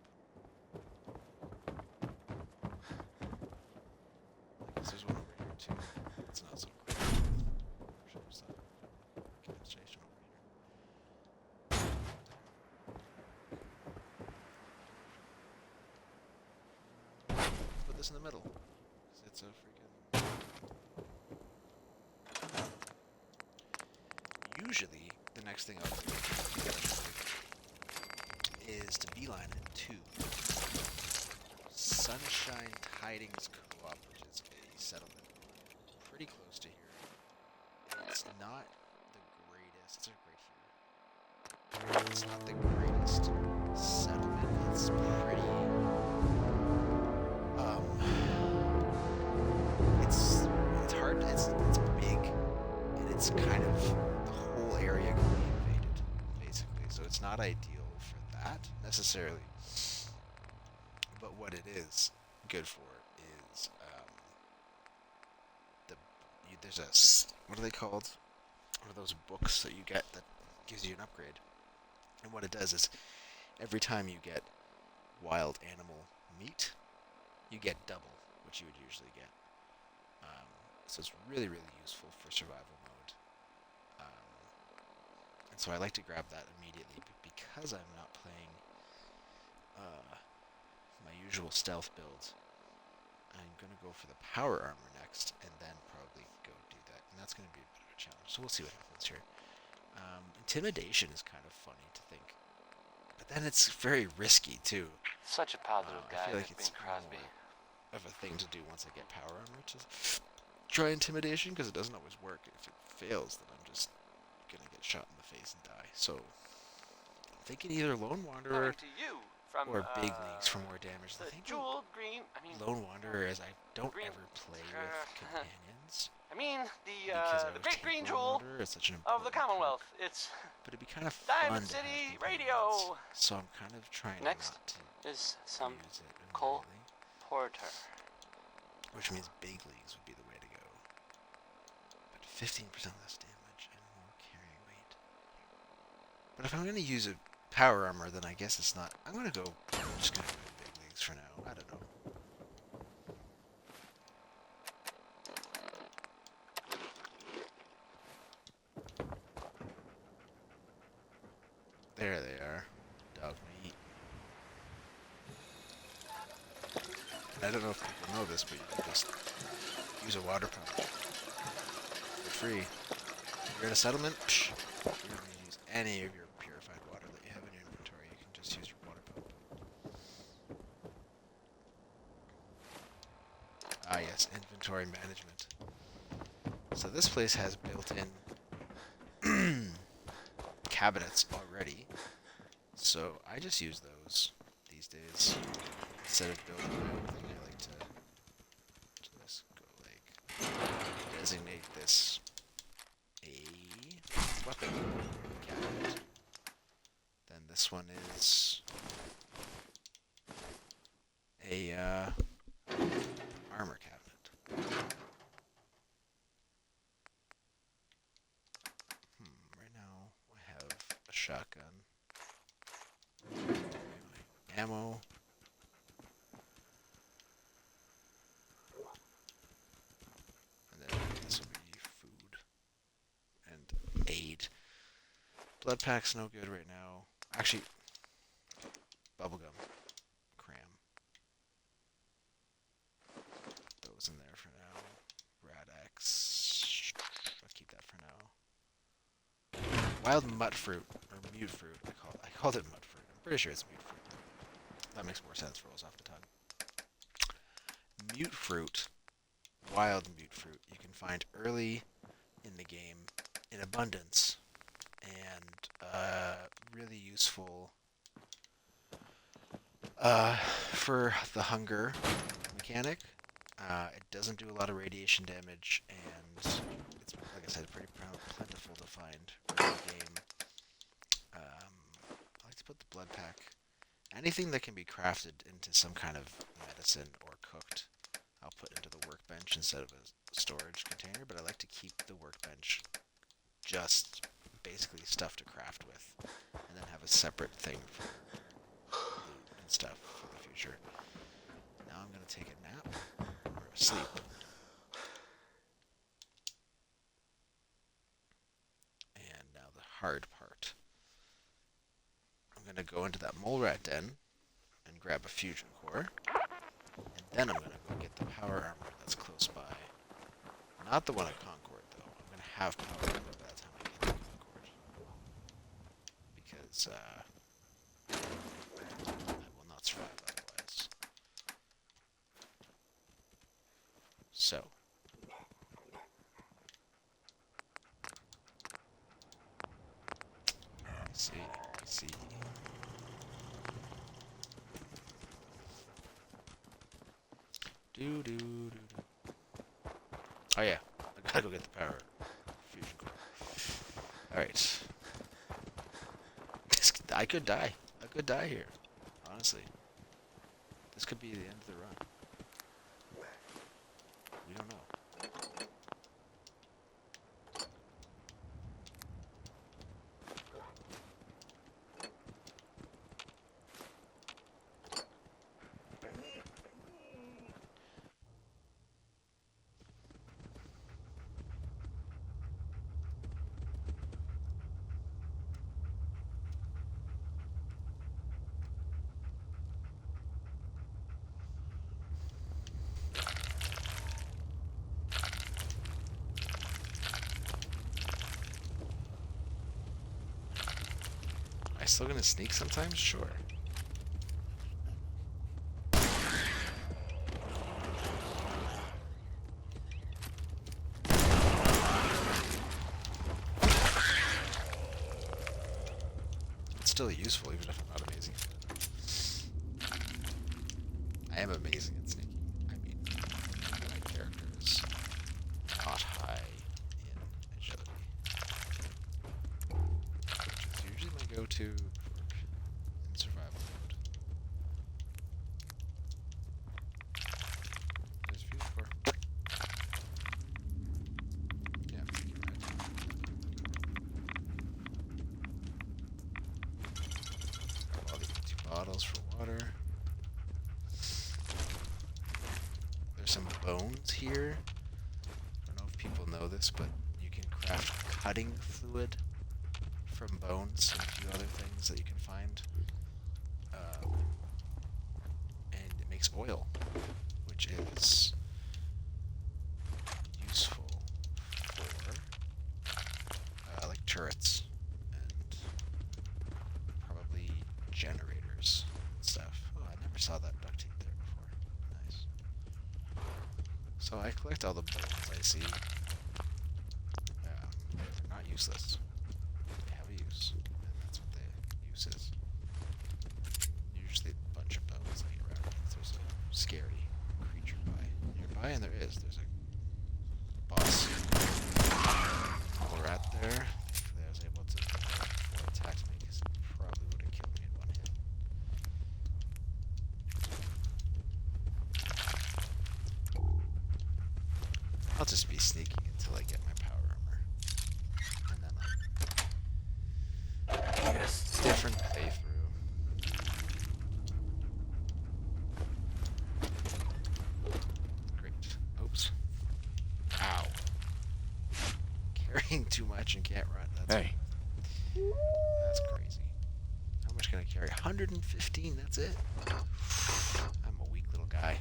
Speaker 1: I guess there's one over here too. It's not so cool. Workshop stuff. Gas station over here. Let's put this in the middle. 'Cause it's a freaking. Usually, the next thing I'll do is to beeline it to Sunshine Tidings Co-op, which is a settlement pretty close to here. It's not the greatest. It's right here. It's not the greatest settlement. It's pretty. It's hard. It's big, and it's kind of the whole area can be invaded, basically. So it's not ideal for that necessarily. But what it is good for is there's what are they called? One of those books that you get that gives you an upgrade. And what it does is every time you get wild animal meat, you get double what you would usually get. So it's really, really useful for survival mode. And so I like to grab that immediately, but because I'm not playing my usual stealth build, I'm going to go for the Power Armor next, and then probably go do that. And that's going to be a bit of a challenge, so we'll see what happens here. Intimidation is kind of funny to think. But then it's very risky, too.
Speaker 16: Such a positive guy,
Speaker 1: I feel like it's
Speaker 16: Crosby.
Speaker 1: more of a thing to do once I get Power Armor, to try intimidation, because it doesn't always work. If it fails, then I'm just going to get shot in the face and die. So, I'm thinking either Lone Wanderer
Speaker 16: To you from,
Speaker 1: or Big Leagues for more damage.
Speaker 16: the
Speaker 1: I think
Speaker 16: jeweled green. I mean,
Speaker 1: Lone Wanderer, as I don't
Speaker 16: green-
Speaker 1: ever play with companions.
Speaker 16: I mean,
Speaker 1: Because I
Speaker 16: the
Speaker 1: always
Speaker 16: great
Speaker 1: take
Speaker 16: green
Speaker 1: Lone
Speaker 16: jewel
Speaker 1: Wanderer as such an
Speaker 16: of the
Speaker 1: important
Speaker 16: Commonwealth. It's
Speaker 1: But it'd be kind of fun
Speaker 16: Diamond
Speaker 1: to have
Speaker 16: City
Speaker 1: companions.
Speaker 16: Radio.
Speaker 1: So I'm kind of trying
Speaker 16: Next
Speaker 1: not to
Speaker 16: is some
Speaker 1: use it
Speaker 16: Cole
Speaker 1: immediately,
Speaker 16: Porter.
Speaker 1: which means Big Leagues would be the way to go. But 15% less damage and more carry weight. But if I'm going to use a Power Armor, then I guess it's not. I'm just going to go with Big Leagues for now. I don't know. There they are. Dog meat. And I don't know if people know this, but you can just use a water pump for free. You're in a settlement, psh, you don't need to use any of your purified water that you have in your inventory. You can just use your water pump. Ah yes, inventory management. So this place has built-in cabinets already, so I just use those these days instead of building my own thing. I like to just go like designate this weapon cabinet. Then this one is a armor cabinet. Right now I have a shotgun, ammo, and then this will be food and aid. Blood pack's no good right now. Actually, bubblegum, cram. Those in there for now. Rad X. I'll keep that for now. Wild mut fruit, or mute fruit. I called it mut fruit. I'm pretty sure it's mute fruit. That makes more sense. Rolls off the tongue. Mute fruit, wild mute fruit, you can find early in the game in abundance, and really useful for the hunger mechanic. It doesn't do a lot of radiation damage, and it's, like I said, pretty plentiful to find in the game. I like to put the blood pack. Anything that can be crafted into some kind of medicine or cooked, I'll put into the workbench instead of a storage container, but I like to keep the workbench just basically stuff to craft with, and then have a separate thing for loot and stuff for the future. Now I'm going to take a nap, or sleep. And now the hard part. I'm going to go into that mole rat den and grab a fusion core, and then I'm going to go get the power armor that's close by. Not the one at Concord, though. I'm going to have power armor by the time I get to Concord. Because, I will not survive otherwise. So. Let's see. Oh yeah, I gotta go get the power fusion core. Alright. I could die. I could die here. Honestly. This could be the end of the run. We don't know. Am I still gonna sneak sometimes? Sure. It's still useful, even if I'm not amazing at it. I am amazing at sneaking. I mean, my character is not high in agility. Which is usually my go-to in survival mode. There's fusion core. Yeah, I'm thinking right. Grab all the empty bottles for water. There's some bones here. I don't know if people know this, but you can craft cutting fluid from bones and a few other things that you can find. And it makes oil, which is useful for like turrets and probably generators and stuff. Oh, I never saw that duct tape there before. Nice. So I collect all the bones I see. They're not useless. They have a use, and that's what the use is. Usually a bunch of bones laying around if there's a scary creature nearby, and there is. There's a boss mole rat there. There's I'll just be sneaking until I get my power armor. And then
Speaker 2: Yes.
Speaker 1: different playthrough. Great. Oops. Ow. Carrying too much and can't run. That's
Speaker 2: Hey.
Speaker 1: That's crazy. How much can I carry? 115, that's it? I'm a weak little guy.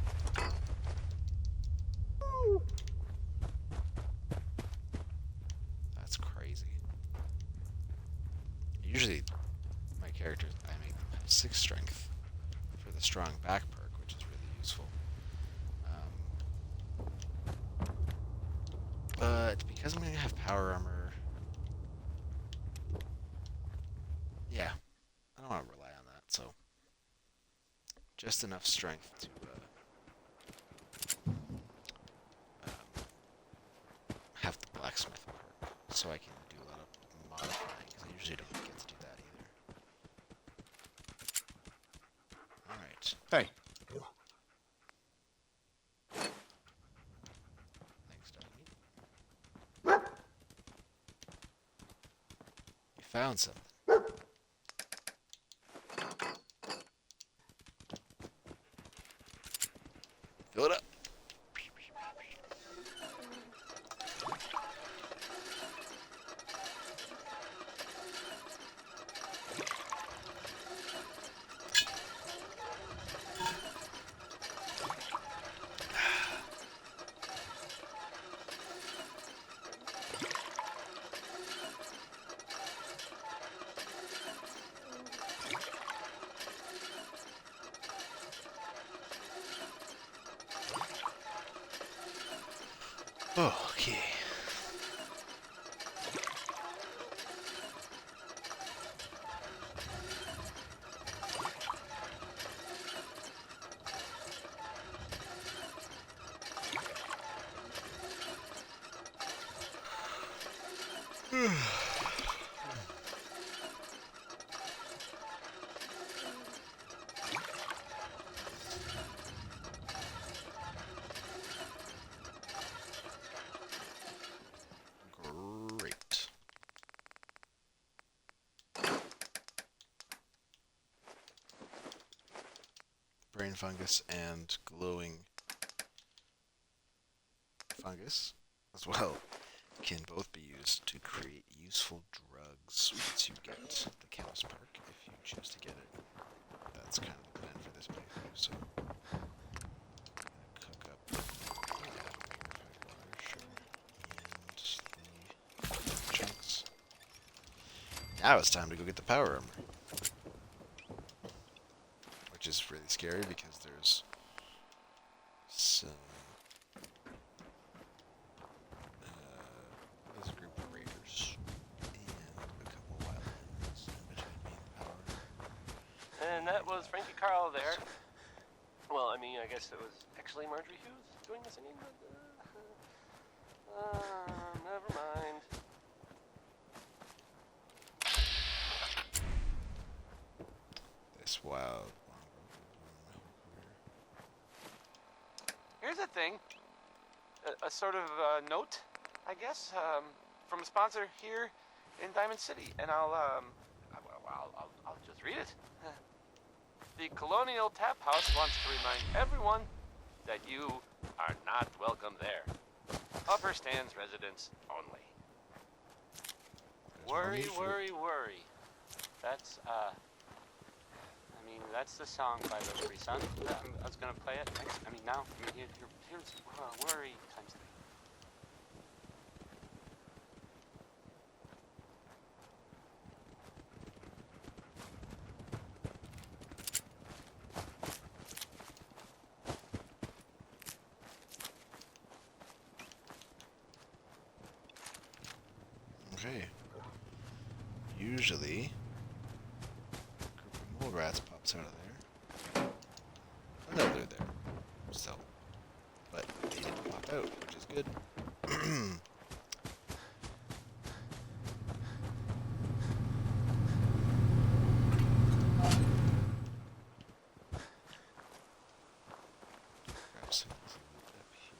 Speaker 1: That's crazy. Usually, my characters, I make them have 6 strength for the strong back perk, which is really useful. But because I'm going to have power armor, yeah, I don't want to rely on that, so just enough strength to have the blacksmith perk, so I can do a lot of modifying, because I usually don't get to do that either. Alright.
Speaker 2: Hey.
Speaker 1: Thanks, Doggy. You found something. Fill it up. Okay. Great. Brain fungus and glowing fungus as well can both be used to create useful drugs once you get the chemist perk, if you choose to get it. That's kind of the plan for this playthrough, so cook up purified water, sure, and the chunks. Now it's time to go get the power armor. Which is really scary because there's some there's a group of raiders and a couple wild animals in between me and the power armor.
Speaker 16: And that was Frankie Carl there. Well, I mean, I guess it was actually Marjorie Hughes doing the singing, but never mind.
Speaker 1: This wild.
Speaker 16: Here's a thing, a sort of note, I guess, from a sponsor here in Diamond City, and I'll just read it. The Colonial Tap House wants to remind everyone that you are not welcome there. Upper Stands residents only. Worry, worry, worry. That's I mean, that's the song by the Free Sun. I was gonna play it next. I mean, now. I mean, here's worry times
Speaker 1: 3. Okay. Usually, a group of mole rats pops out of there. I know they're there. So, but they didn't pop out, which is good. Grab some food up here.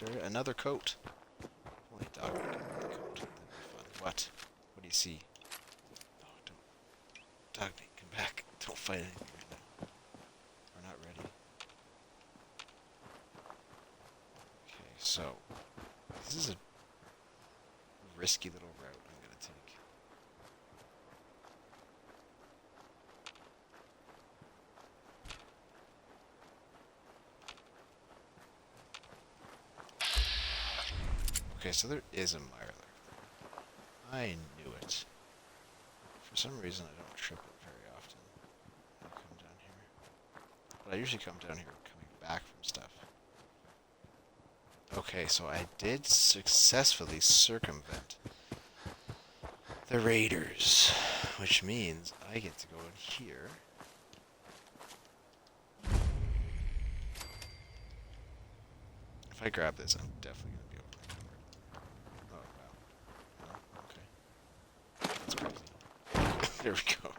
Speaker 1: area. Another coat. Holy dog, we get another coat. That'd be fun. What? What do you see? Oh, don't. Dog meat, come back. Don't fight anything right now. We're not ready. Okay, so. This is a risky little route I'm gonna take. Okay, so there is a Mirelurk. I knew it. For some reason, I don't trip it very often. I come down here. But I usually come down here coming back from stuff. Okay, so I did successfully circumvent the raiders, which means I get to go in here. If I grab this, I'm definitely going to be over encumbered. Oh, wow. Oh, okay. That's crazy. There we go.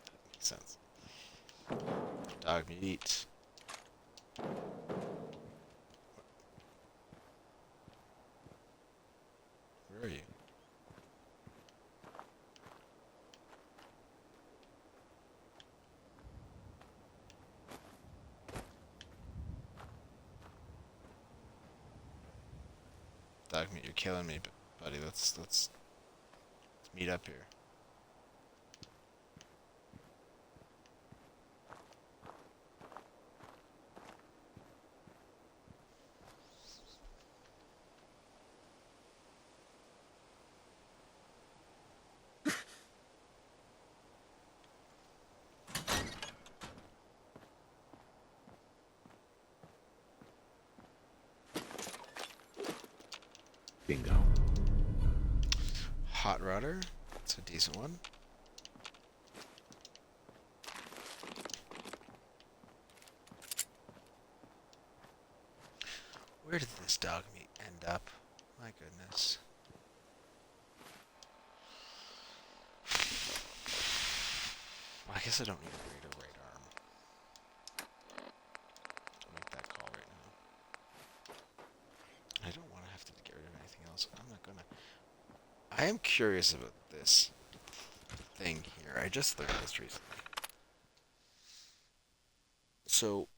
Speaker 1: That makes sense. Dog meat. Where are you? Dog meat, you're killing me, buddy. Let's meet up here.
Speaker 11: Bingo.
Speaker 1: Hot rodder. That's a decent one. Where did this dog meat end up? My goodness. Well, I guess I don't need a greater right arm. Don't make that call right now. I don't want to have to get rid of anything else. I'm not gonna. I am curious about this thing here. I just learned this recently. So.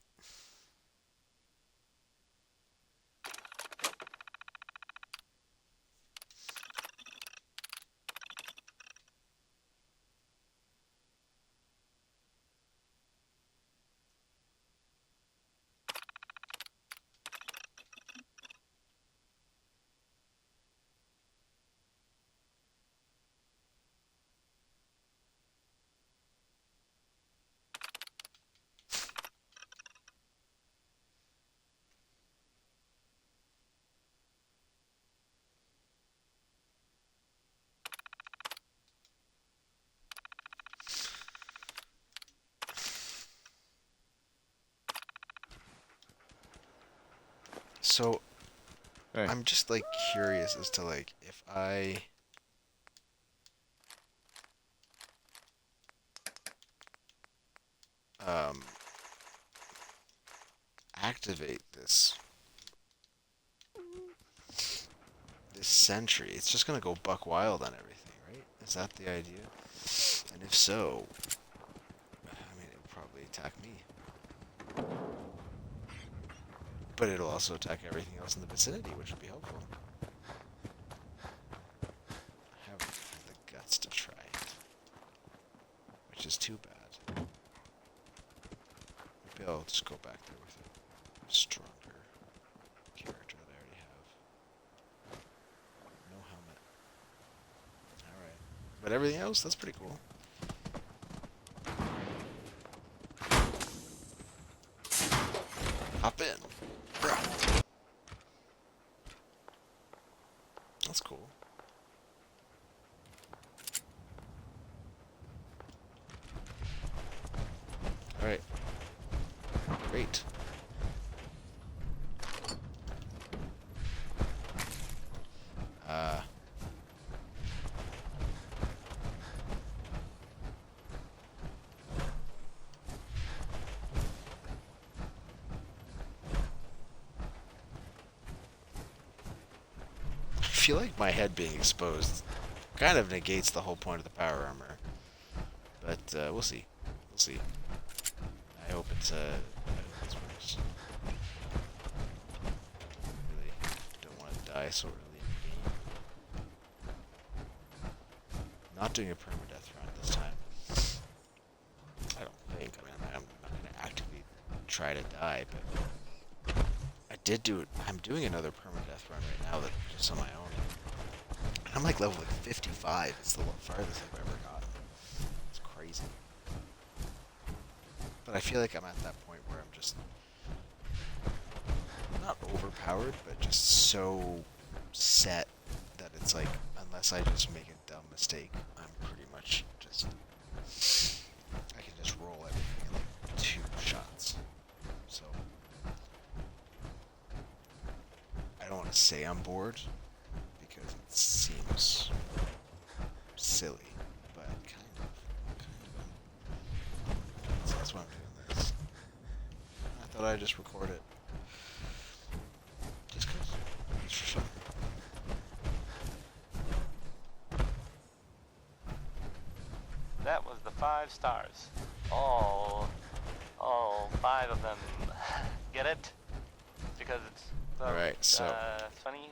Speaker 1: So,
Speaker 15: hey.
Speaker 1: I'm just like curious as to like if I activate this sentry, it's just gonna go buck wild on everything, right? Is that the idea? And if so, I mean, it'll probably attack me. But it'll also attack everything else in the vicinity, which would be helpful. I haven't had the guts to try it, which is too bad. Maybe I'll just go back there with a stronger character that I already have. No helmet. Alright. But everything else, that's pretty cool. Hop in. Bruh. That's cool. Alright. Great. feel like my head being exposed kind of negates the whole point of the power armor. But we'll see. We'll see. I hope it's worse. Really don't want to die so early in the game. Not doing a permadeath run this time. I don't think. I mean, I'm not going to actively try to die, but I did do it. I'm doing another permadeath run right now that's just on my own. And I'm like level 55. It's the farthest I've ever gotten. It's crazy. But I feel like I'm at that point where I'm just not overpowered, but just so set that it's like, unless I just make a dumb mistake, I'm pretty much just, I can just roll everything in like 2 shots. So I don't want to say I'm bored because it seems silly, but kind of. So that's why I'm doing this. I thought I'd just record it. Just cause. It's for fun.
Speaker 16: That was the 5 stars. All 5 of them. Get it? Because it's
Speaker 1: Alright, so
Speaker 16: funny.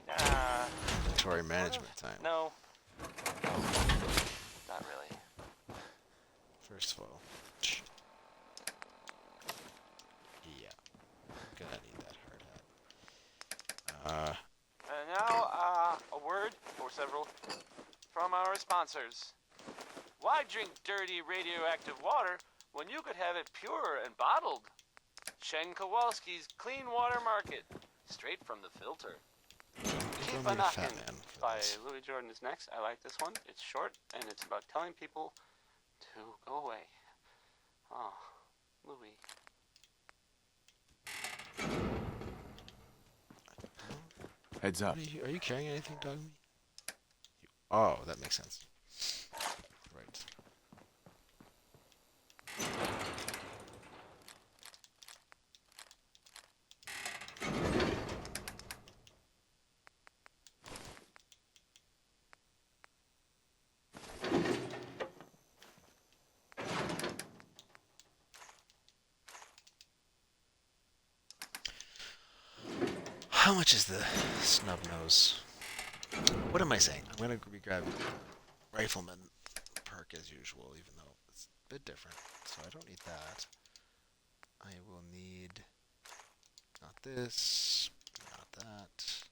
Speaker 1: inventory management time.
Speaker 16: No. Not really.
Speaker 1: First of all, yeah, gonna need that hard hat.
Speaker 16: And now, a word or several from our sponsors. Why drink dirty radioactive water when you could have it pure and bottled? Chen Kowalski's Clean Water Market, straight from the filter. Keep a Knockin' by Louis Jordan is next. I like this one. It's short and it's about telling people to go away. Oh, Louis.
Speaker 2: Heads up.
Speaker 1: Are you carrying anything, dog? Oh, that makes sense. Right. How much is the snub nose? What am I saying? I'm gonna be grabbing Rifleman perk as usual, even though it's a bit different. So I don't need that. I will need not this, not that.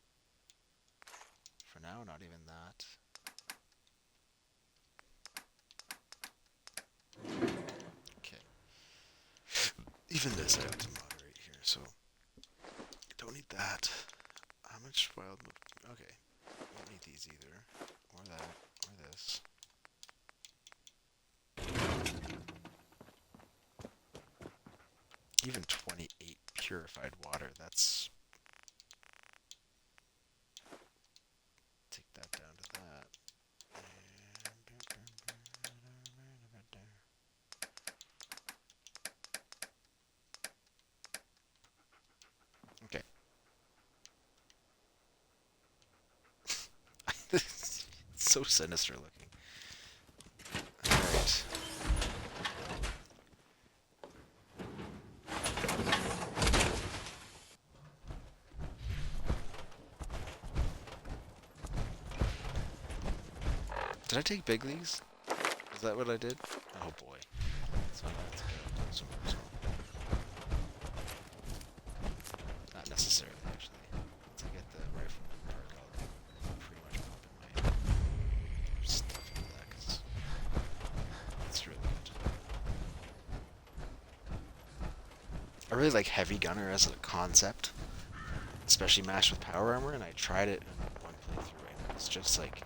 Speaker 1: For now, not even that. Okay. Even this I have to moderate here, so don't need that. How much wild? Okay. Don't need these either. Or that. Or this. Even 28 purified water, that's... Take that down to that. Okay. It's so sinister looking. Alright. Did I take big leagues? Is that what I did? Oh boy. So I have to go somewhere as well. Not necessarily, actually. Once I get the rifleman perk, I'll pretty much pop in my stuff into that, because it's really good. I really like Heavy Gunner as a concept, especially matched with Power Armor, and I tried it in one playthrough, and it's just like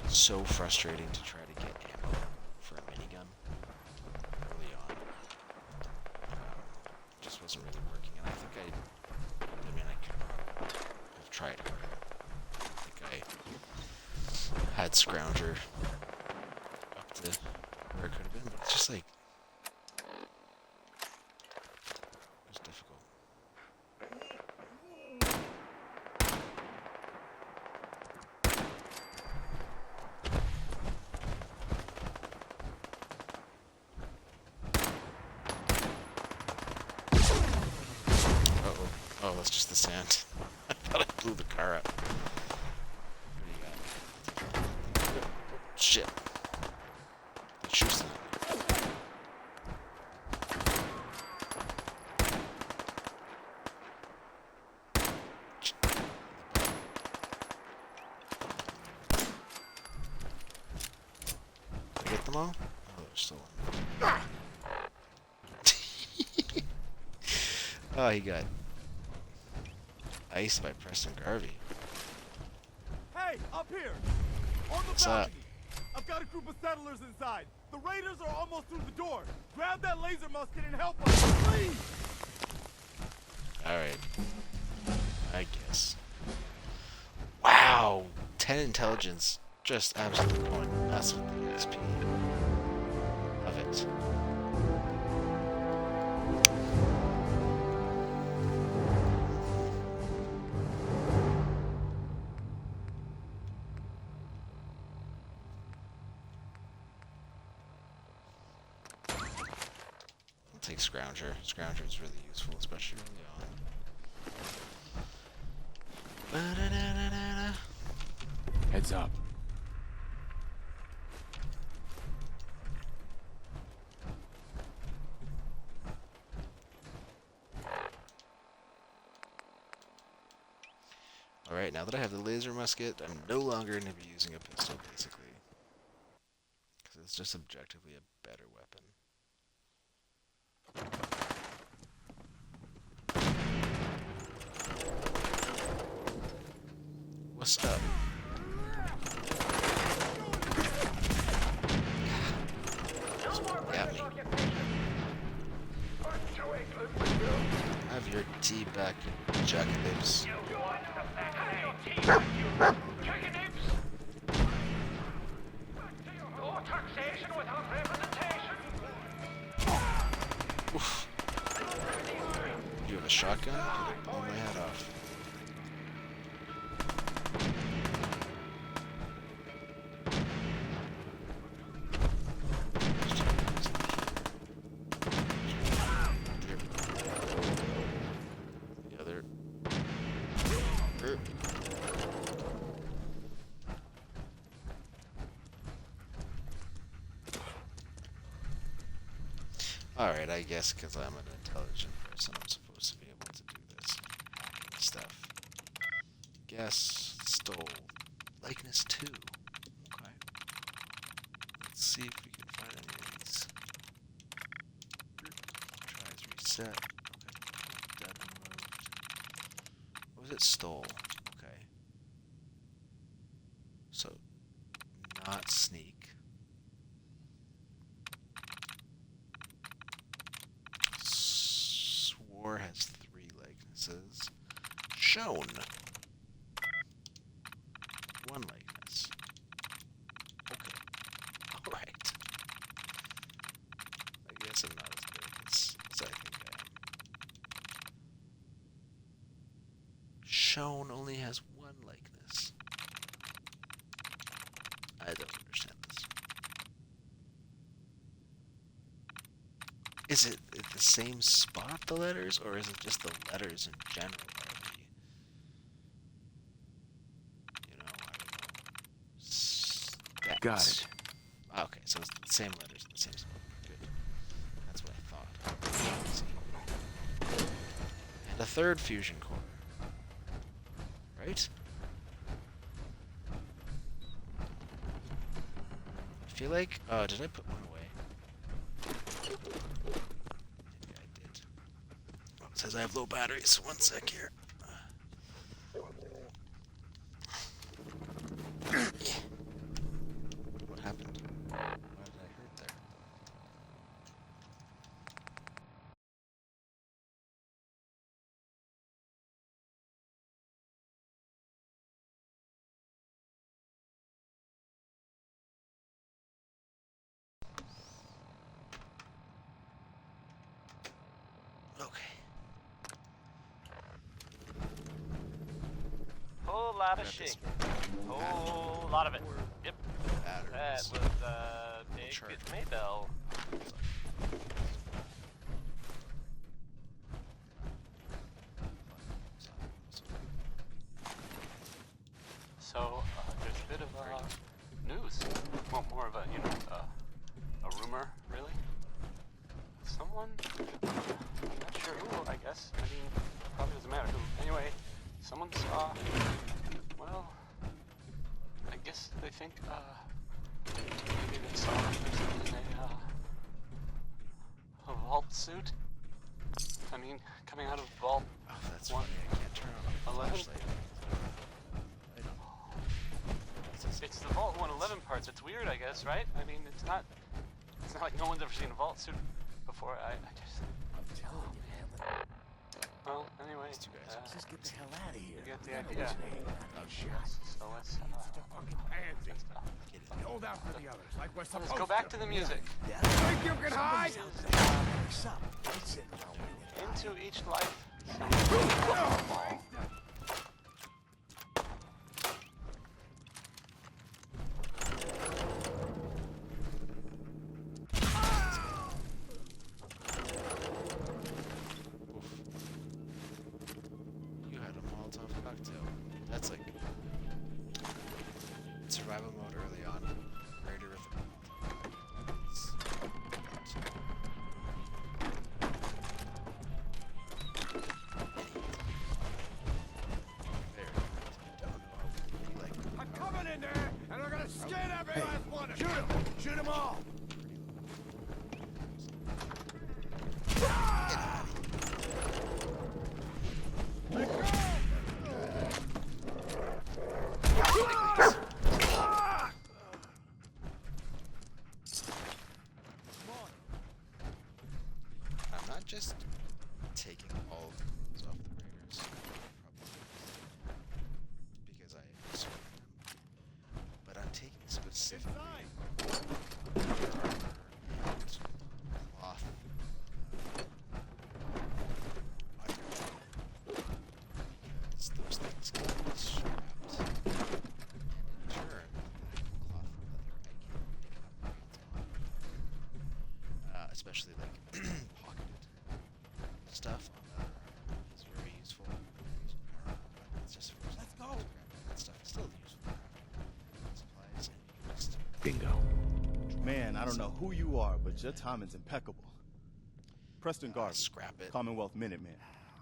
Speaker 1: so frustrating to try to get ammo for a minigun early on. Just wasn't really working, and I think I mean, I could have tried harder. I think I had Scrounger up to where it could have been, but it's just like, it was difficult. Oh, that's just the sand. I thought I blew the car up. What do you got? Shit. That shoots them. Did I get them all? Oh, there's still one. Oh, he got iced by Preston Garvey.
Speaker 8: Hey, up here! On the
Speaker 1: What's up?
Speaker 8: balcony! I've got a group of settlers inside. The raiders are almost through the door. Grab that laser musket and help us, please!
Speaker 1: Alright. I guess. Wow! 10 intelligence. Just absolutely going nuts with the XP. Love it. I'll take Scrounger. Scrounger is really useful, especially early on. Ba-da-da-da-da-da.
Speaker 2: Heads up.
Speaker 1: Alright, now that I have the laser musket, I'm no longer going to be using a pistol, basically. Because it's just objectively a better weapon. What's up? Got me. Have your tea back, jackanapes. Oof. You have a shotgun? Could blow my head off. The other. Alright, I guess because I'm an intelligent person, I'm supposed to be able to do this stuff. Guess stole. Likeness 2. Okay. Let's see if we can find any of these. Tries reset. Okay. Dead removed. What was it? Stole. Okay. So, not sneak. Swore has 3 likenesses. Shown. 1 likeness. Okay. Alright. I guess I'm not as good at this as I think I am. Shown only has 1 likeness. I don't understand this. Is it at the same spot, the letters, or is it just the letters in general? You know, I don't know. Stats.
Speaker 2: Got it.
Speaker 1: Okay, so it's the same letters in the same spot. Good. That's what I thought. Let's see. And a 3rd fusion core. Right? I feel like... Oh, did I put one away? Maybe I did. Oh, it says I have low batteries. 1 sec here. What happened? Why did I hurt there?
Speaker 10: Whole lot of shaking. Whole lot of it. Yep. That was Big Maybell.
Speaker 16: news. Well, more of a, you know, a rumor, really. Someone, I'm not sure who, I guess. I mean, probably doesn't matter who. Anyway, someone saw, well, I guess they think, maybe they saw in a vault suit. I mean, coming out of vault.
Speaker 1: Oh, that's funny. I can't turn on a
Speaker 16: 11?
Speaker 1: flashlight.
Speaker 16: It's the Vault 111 parts. It's weird, I guess, right? I mean, it's not like no one's ever seen a vault suit before. I just.
Speaker 11: I'm telling you, man.
Speaker 16: Well, anyway.
Speaker 11: Just get the hell out of here.
Speaker 16: You get the idea. So let's.
Speaker 8: Hold out for the others, like we're supposed
Speaker 16: Let's go back to the music.
Speaker 8: Think you can hide?
Speaker 16: Into each life.
Speaker 1: You had a Molotov cocktail. That's like survival mode early on. Raider with a
Speaker 8: I'm coming in there, and I'm gonna skin every last one of you. Shoot him! Shoot them all!
Speaker 1: I'm not just taking all of those off the Raiders, because I swear them, but I'm taking specifically cloth because those things can be strapped, and in turn, cloth and leather I can pick up my hands on, especially like pocketed stuff on the is very useful. It's just for
Speaker 8: Let's go.
Speaker 1: That stuff is still useful. Supplies and used.
Speaker 14: Bingo.
Speaker 8: Man, I don't know who you are, but your timing's impeccable. Preston Garvey,
Speaker 1: scrap it.
Speaker 8: Commonwealth Minuteman.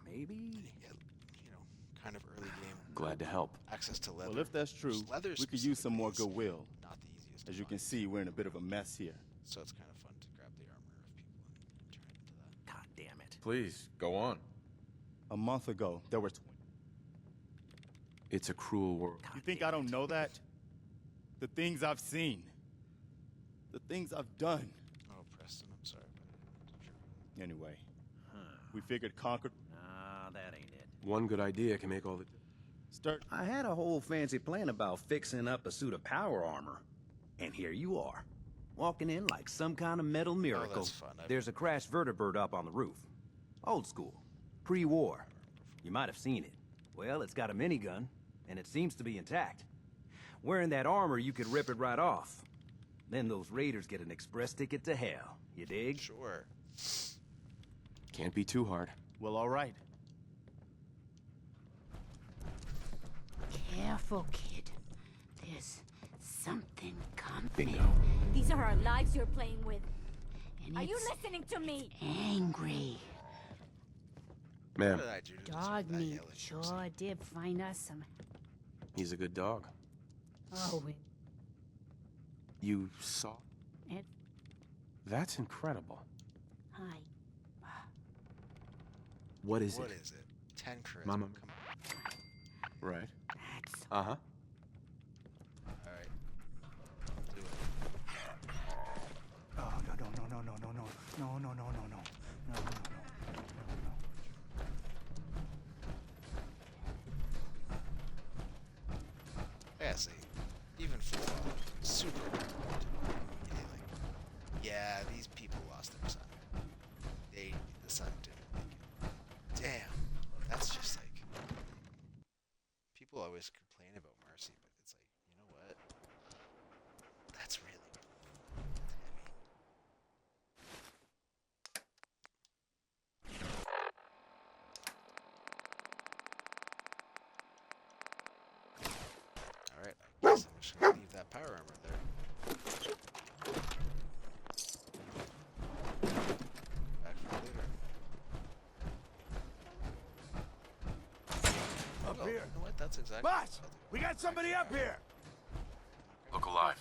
Speaker 11: Maybe.
Speaker 1: You know, kind of early game.
Speaker 14: Glad to help.
Speaker 1: Access to leather.
Speaker 8: Well, if that's true,
Speaker 1: Leather
Speaker 8: we could use some more
Speaker 1: specifically is
Speaker 8: goodwill.
Speaker 1: Not the easiest.
Speaker 8: As
Speaker 1: to
Speaker 8: you can
Speaker 1: find.
Speaker 8: see, we're in a bit of a mess here.
Speaker 1: So it's kind of fun to grab the armor of people and turn it into that.
Speaker 11: God damn it.
Speaker 14: Please, go on.
Speaker 8: A month ago, there were...
Speaker 14: It's a cruel world.
Speaker 8: You think I don't know that? The things I've seen. The things I've done.
Speaker 1: Oh, Preston, I'm sorry. But
Speaker 8: Anyway, we figured Concord...
Speaker 11: Nah, that ain't it.
Speaker 14: One good idea can make all the...
Speaker 8: Start...
Speaker 17: I had a whole fancy plan about fixing up a suit of power armor. And here you are. Walking in like some kind of metal miracle.
Speaker 1: that's fun.
Speaker 17: There's a crashed vertibird up on the roof. Old school. Pre-war. You might have seen it. Well, it's got a minigun, and it seems to be intact. Wearing that armor, you could rip it right off. Then those raiders get an express ticket to hell. You dig?
Speaker 1: Sure.
Speaker 14: Can't be too hard.
Speaker 8: Well, all right.
Speaker 18: Careful, kid. There's something coming.
Speaker 14: Bingo.
Speaker 13: These are our lives you're playing with.
Speaker 18: And
Speaker 13: Are you
Speaker 18: it's
Speaker 13: listening to me?
Speaker 18: angry.
Speaker 14: Ma'am,
Speaker 1: What did I do to
Speaker 18: Dog
Speaker 1: deserve that
Speaker 18: meat
Speaker 1: yelling
Speaker 18: sure
Speaker 1: mercy?
Speaker 18: did find us some.
Speaker 14: he's a good dog.
Speaker 18: Oh,
Speaker 14: You saw...
Speaker 18: it.
Speaker 14: That's incredible.
Speaker 18: Hi.
Speaker 14: What is
Speaker 1: What
Speaker 14: it?
Speaker 1: is it? 10 charisma.
Speaker 14: Mama.
Speaker 1: Come on.
Speaker 14: Right.
Speaker 18: That's
Speaker 14: Uh-huh.
Speaker 1: Alright. Do it.
Speaker 8: Oh, no, no, no, no, no, no, no. No, no, no, no, no. No, no, no.
Speaker 1: Yeah, see. Even for super like, yeah, these people lost their son. The son didn't make it. Damn. That's just like people always complain about mercy, but it's like, you know what? That's really heavy. Alright, I guess I'm just gonna leave that That's exactly.
Speaker 8: Boss, we got somebody up here.
Speaker 2: Look alive.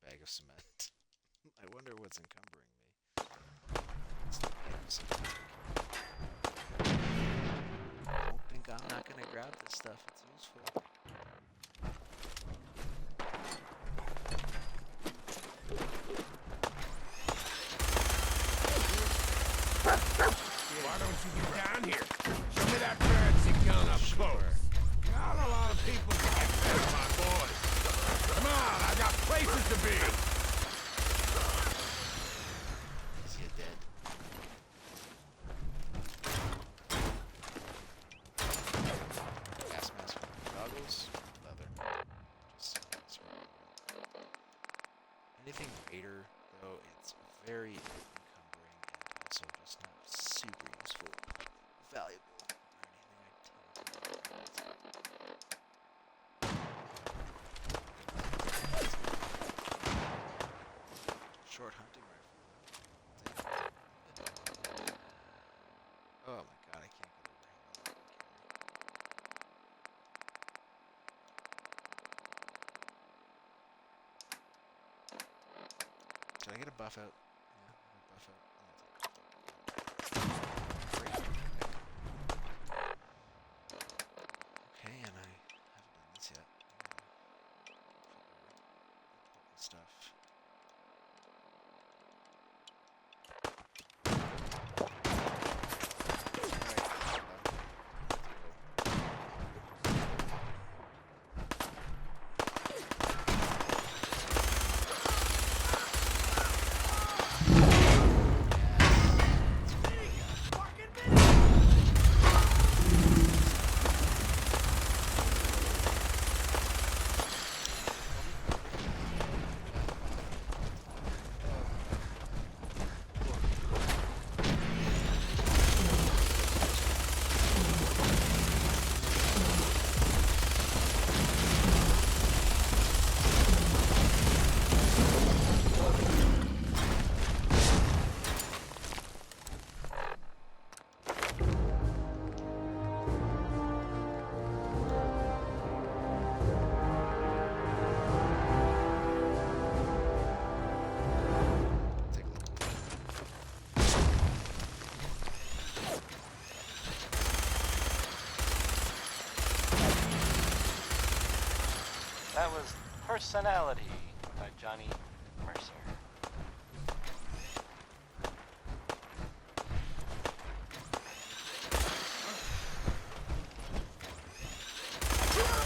Speaker 1: Bag of cement. I wonder what's encumbering me. It's the bag of cement. Don't think I'm not gonna grab this stuff. It's useful.
Speaker 8: Why don't you get down here? Show me that fancy gun up close. Not a lot of people can get that, my boys. Come on, I got places to be.
Speaker 1: Is he dead? Gas mask, goggles, leather. Just anything greater, though, it's very encumbering and also just not super useful, valuable, or anything. Short hunting rifle. Oh my god, I can't get over how well I can carry. Did I get a buff out? Yeah, I got a buff out. Okay, and I haven't done this yet. Important stuff.
Speaker 10: That was Personality by Johnny Mercer.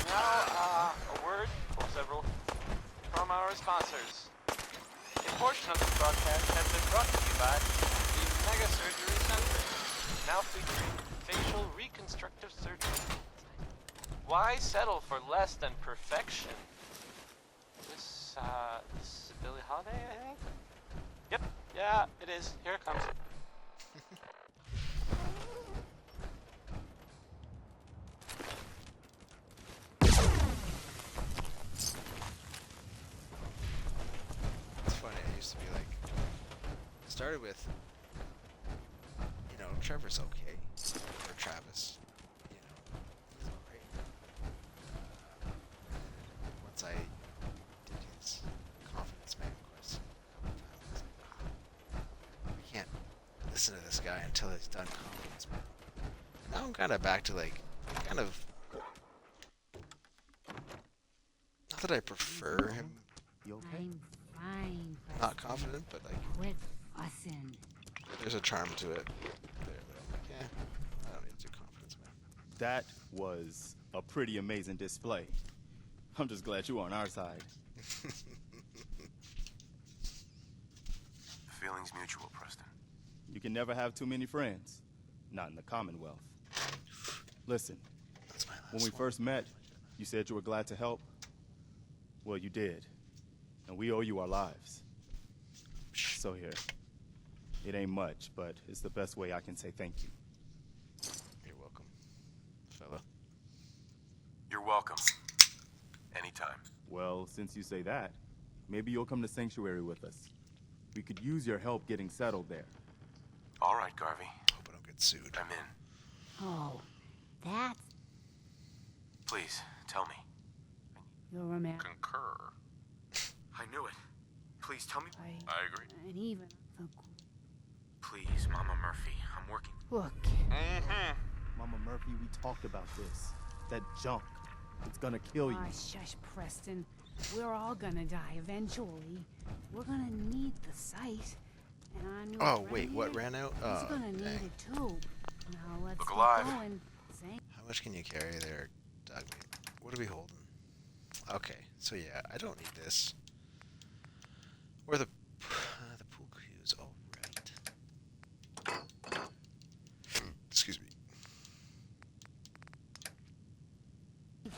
Speaker 10: Now, a word or several from our sponsors. A portion of this broadcast has been brought to you by the Mega Surgery Center, now featuring facial reconstructive surgery. Why settle for less than perfection? This is Billie Holiday, I think? Yep, yeah, it is. Here it comes.
Speaker 1: It's funny, I used to be like, started with, Trevor's okay, or Travis, he's alright. Once I did his confidence man quest a couple times, I was like, I can't listen to this guy until he's done confidence man. And now I'm kind of back to not that I prefer him.
Speaker 18: You okay? I'm fine.
Speaker 1: Not confident, but
Speaker 18: quit fussing.
Speaker 1: There's a charm to it. There, but I'm like, I don't need to do confidence man.
Speaker 19: That was a pretty amazing display. I'm just glad you're on our side.
Speaker 2: The feeling's mutual, Preston.
Speaker 19: You can never have too many friends. Not in the Commonwealth. Listen, when we first met, you said you were glad to help. Well, you did. And we owe you our lives. So here. It ain't much, but it's the best way I can say thank you.
Speaker 1: You're welcome, fella.
Speaker 2: You're welcome. Anytime.
Speaker 19: Well, since you say that, Maybe you'll come to Sanctuary with us. We could use your help getting settled there.
Speaker 2: All right, Garvey.
Speaker 1: Hope I don't get sued.
Speaker 2: I'm in.
Speaker 18: Oh, that's
Speaker 2: Please, tell me.
Speaker 18: your man.
Speaker 2: Concur. I knew it. Please tell me. I agree.
Speaker 18: And even the
Speaker 2: Please, Mama Murphy. I'm working.
Speaker 18: look.
Speaker 19: Mama Murphy, we talked about this. That junk. It's gonna kill you.
Speaker 18: Ah, shush, Preston. We're all gonna die eventually. We're gonna need the site. And I knew
Speaker 1: Oh, wait, what ran out?
Speaker 18: He's
Speaker 1: Oh,
Speaker 18: gonna need
Speaker 1: dang.
Speaker 18: it too. Now let's
Speaker 2: Look
Speaker 18: get
Speaker 2: alive.
Speaker 18: going.
Speaker 1: How much can you carry there, dog meat? What are we holding? Okay, so yeah, I don't need this. Or the pool cues. All right. Excuse me. That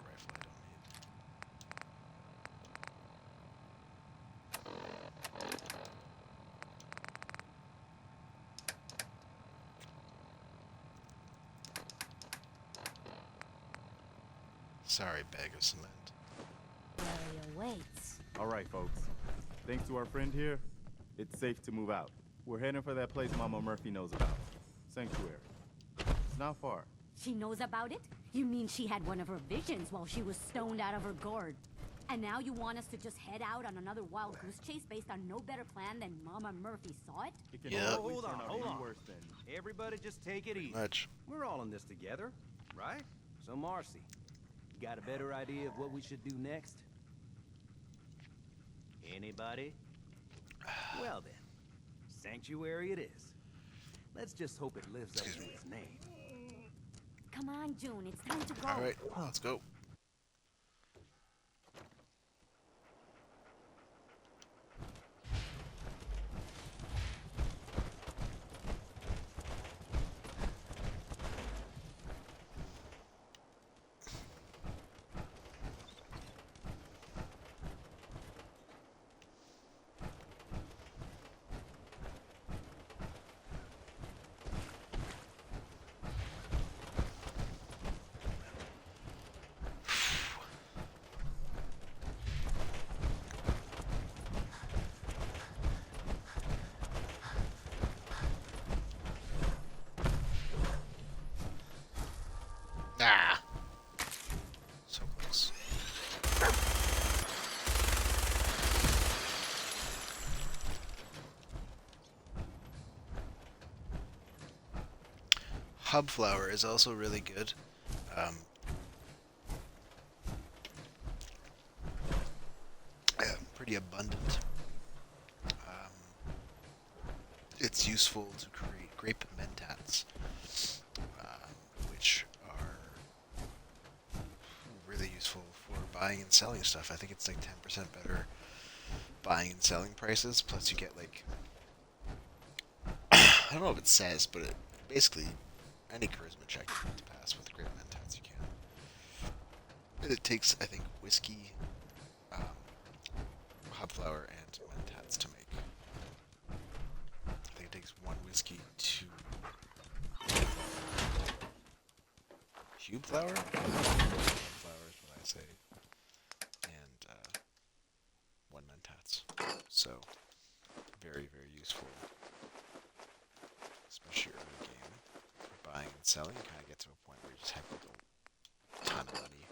Speaker 1: rifle I don't need. Sorry, bag of cement.
Speaker 18: Area waits.
Speaker 19: All right, folks. Thanks to our friend here, it's safe to move out. We're heading for that place Mama Murphy knows about. Sanctuary. It's not far.
Speaker 20: She knows about it? You mean she had one of her visions while she was stoned out of her gourd? And now you want us to just head out on another wild goose chase based on no better plan than Mama Murphy saw it?
Speaker 17: Hold on. Everybody just take it easy.
Speaker 1: Much.
Speaker 17: We're all in this together, right? So, Marcy, you got a better idea of what we should do next? Anybody? Well then, Sanctuary it is. Let's just hope it lives up to its name.
Speaker 20: Come on, June, it's time to go.
Speaker 1: All right, let's go. Ah. So close. Hub flour is also really good. Pretty abundant. It's useful to create grape mentats, which are really useful for buying and selling stuff. I think it's like 10% better buying and selling prices, plus you get like I don't know if it says, but it basically any charisma check you need to pass with grape mentats you can. And it takes, I think, whiskey, hop flour, and mentats to make. I think it takes one whiskey, 2 cube flour? Flour is what I say. And 1 mentats. So, very, very useful. Especially early game. For buying and selling, you kind of get to a point where you just have like a ton of money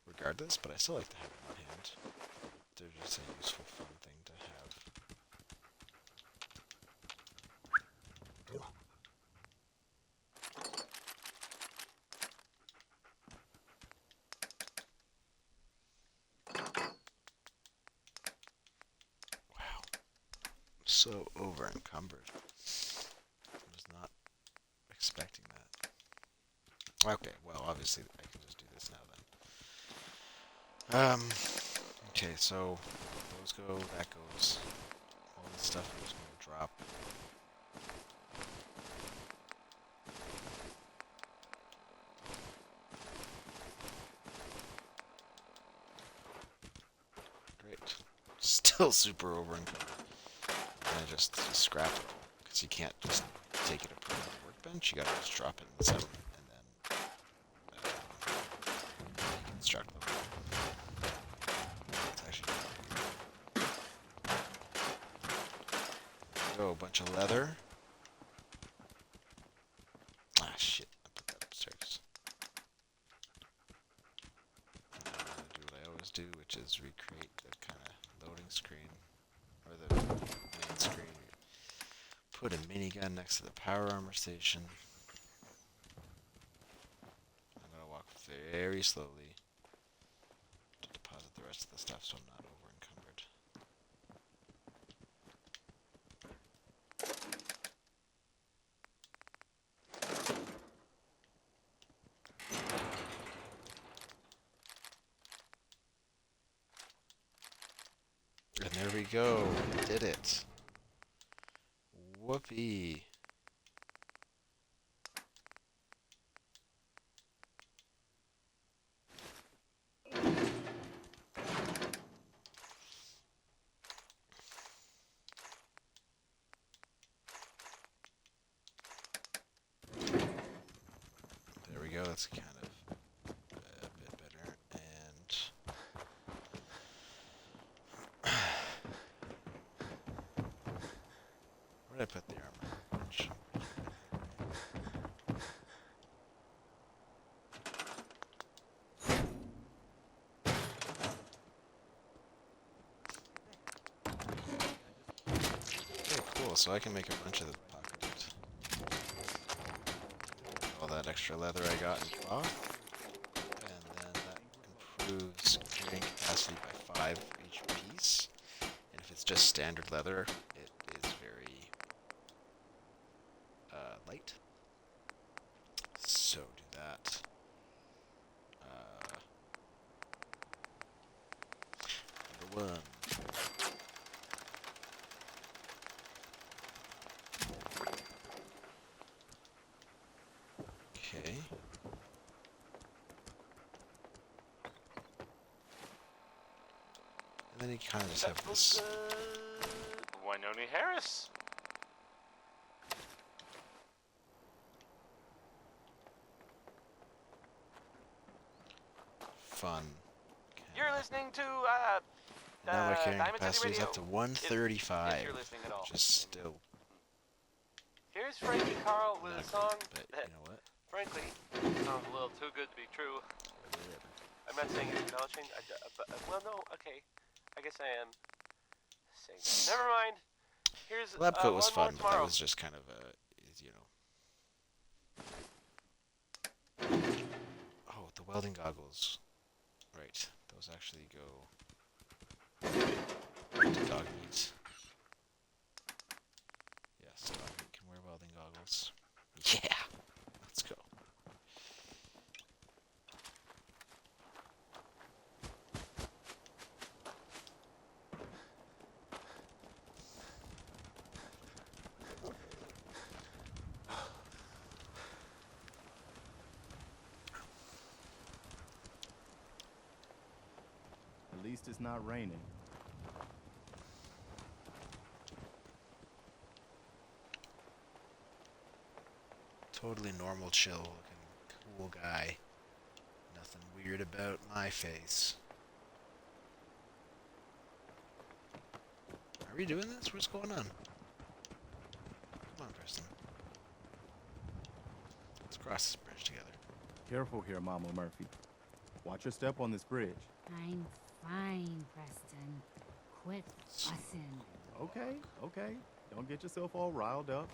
Speaker 1: regardless, but I still like to have them on hand. They're just a useful, fun thing to have. Wow. So over encumbered. I was not expecting that. Okay, well, obviously I can just do this now then. Okay, so those go, that goes. All this stuff is going to drop. Great. Still super over encumbered. And I just scrap it all, because you can't just take it and put it on the workbench. You gotta just drop it in 7, and then you construct them. go. A bunch of leather. Ah, shit. I put that upstairs. I'm gonna do what I always do, which is recreate the kind of loading screen. Or the main screen. Put a minigun next to the power armor station. I'm gonna walk very slowly to deposit the rest of the stuff so I'm not over encumbered. And there we go. We did it. Whoopee. There we go. That's kind of a bit better. And where did I put the armor? Okay, cool. So I can make a bunch of the pockets. All that extra leather I got in cloth. And then that improves carrying capacity by 5 each piece. And if it's just standard leather, it is very light. So do that. Number 1. Okay. And then you kind of just have this.
Speaker 10: Winoni Harris.
Speaker 1: Fun.
Speaker 10: You're listening to
Speaker 1: Now my carrying
Speaker 10: Diamond City
Speaker 1: capacity is
Speaker 10: Radio.
Speaker 1: up to 135.
Speaker 10: If you're listening at all.
Speaker 1: Which is still
Speaker 10: Here's Frankie Carl with
Speaker 1: not
Speaker 10: a song
Speaker 1: good, but
Speaker 10: that,
Speaker 1: you know what?
Speaker 10: frankly, sounds a little too good to be true. I'm not saying it's acknowledging. Well, no, okay. I guess I am saying that. Never mind. Here's
Speaker 1: Lab coat was
Speaker 10: one
Speaker 1: fun,
Speaker 10: more
Speaker 1: but
Speaker 10: tomorrow.
Speaker 1: that was just kind of you know. Oh, the welding goggles. Right, those actually go to dog meat. Yes, dog meat can wear welding goggles. Yeah, let's go.
Speaker 19: At least it's not raining.
Speaker 1: Totally normal, chill looking, cool guy. Nothing weird about my face. Are we doing this? What's going on? Come on, Preston. Let's cross this bridge together.
Speaker 19: Careful here, Mama Murphy. Watch your step on this bridge.
Speaker 18: I'm fine, Preston. Quit fussing.
Speaker 19: Okay, okay. Don't get yourself all riled up.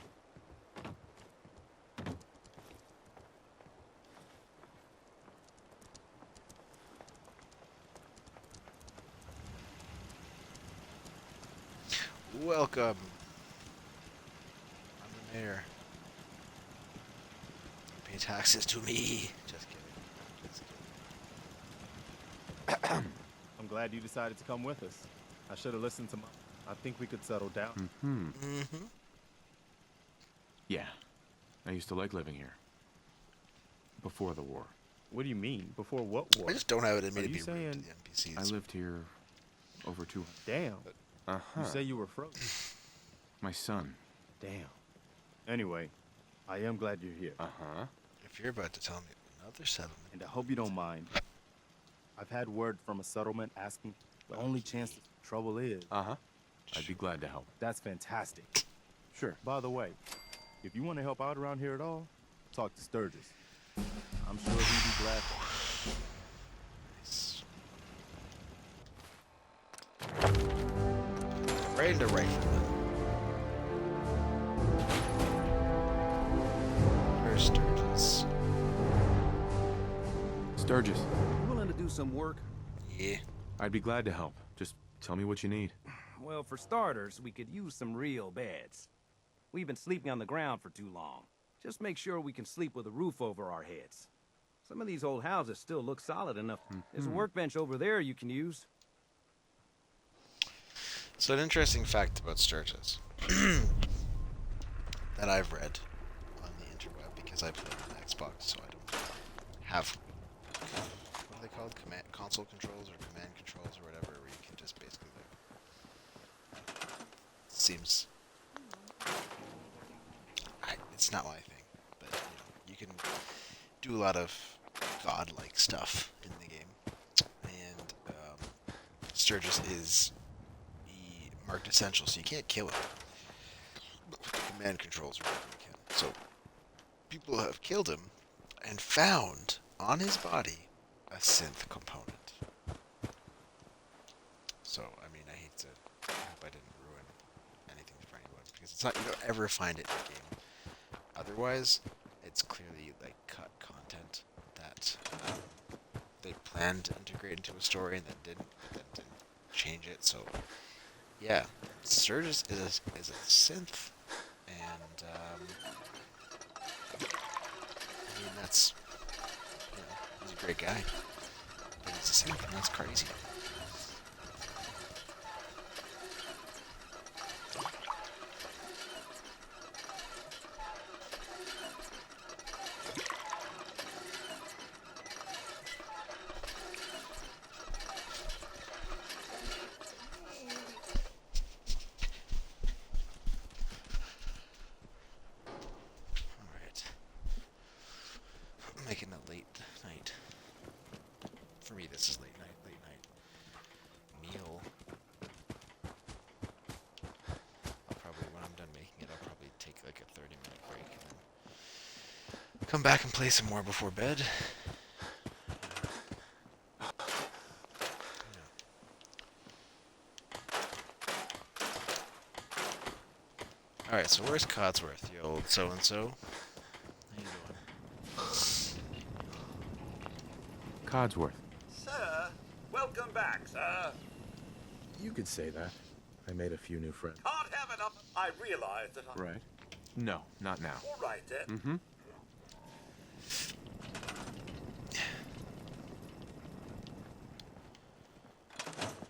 Speaker 1: Welcome. I'm the mayor. Pay taxes to me. Just kidding. Just kidding.
Speaker 19: I'm glad you decided to come with us. I should have listened to Mom. I think we could settle down.
Speaker 1: Mm-hmm.
Speaker 2: Yeah. I used to like living here. Before the war.
Speaker 19: What do you mean? Before what war?
Speaker 1: I just don't have it in me
Speaker 19: Are
Speaker 1: to
Speaker 19: you
Speaker 1: be rude to
Speaker 19: saying
Speaker 1: the NPCs.
Speaker 2: I lived here over 200.
Speaker 19: Damn.
Speaker 2: Uh-huh.
Speaker 19: You say you were frozen.
Speaker 2: My son.
Speaker 19: Damn. Anyway, I am glad you're here.
Speaker 2: Uh-huh.
Speaker 1: If you're about to tell me another settlement.
Speaker 19: And I hope you don't mind. I've had word from a settlement asking the only chance of trouble is.
Speaker 2: Uh-huh. I'd be glad to help.
Speaker 19: That's fantastic.
Speaker 2: Sure.
Speaker 19: By the way, if you want to help out around here at all, talk to Sturgis. I'm sure he'd be glad to.
Speaker 1: Right into rifleman. Where's Sturgis?
Speaker 2: Sturgis.
Speaker 17: You willing to do some work?
Speaker 1: Yeah.
Speaker 2: I'd be glad to help. Just tell me what you need.
Speaker 17: Well, for starters, we could use some real beds. We've been sleeping on the ground for too long. Just make sure we can sleep with a roof over our heads. Some of these old houses still look solid enough. There's a workbench over there you can use.
Speaker 1: So an interesting fact about Sturgis that I've read on the interweb, because I play on Xbox, so I don't have, what are they called? Console controls or command controls or whatever, where you can just basically like, seems, it's not my thing, but you can do a lot of godlike stuff in the game, and Sturgis is marked essential, so you can't kill him. But with the command controls, you can. So people have killed him and found on his body a synth component. So I mean, I hope I didn't ruin anything for anyone, because it's not, you don't ever find it in the game. Otherwise, it's clearly like cut content that they planned to integrate into a story and then didn't change it. So yeah, Sturgis is a synth, and I mean, that's, he's a great guy, but he's a synth, and that's crazy. Making a late night. For me, this is late night meal. I'll probably, when I'm done making it, I'll probably take like a 30-minute break and then come back and play some more before bed. Alright, so where's Codsworth, the old so-and-so? How you doing?
Speaker 2: Codsworth.
Speaker 4: Sir, welcome back, sir.
Speaker 14: You could say that. I made a few new friends.
Speaker 4: Can't have it up. I realize that I...
Speaker 2: Right. No, not now.
Speaker 4: All right, then.
Speaker 2: Mm-hmm.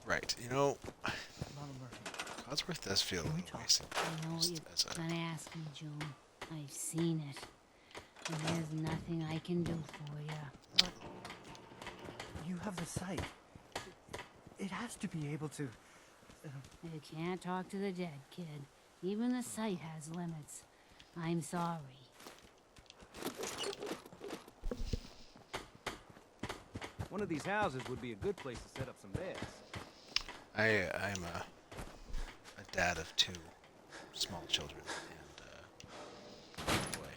Speaker 1: Right, Codsworth does feel a little wasted.
Speaker 18: I know what you're gonna ask me, Joan. I've seen it. And there's nothing I can do for you.
Speaker 6: You have the sight. It has to be able to...
Speaker 18: You can't talk to the dead, kid. Even the sight has limits. I'm sorry.
Speaker 17: One of these houses would be a good place to set up some beds.
Speaker 1: I'm a dad of 2 small children, and boy,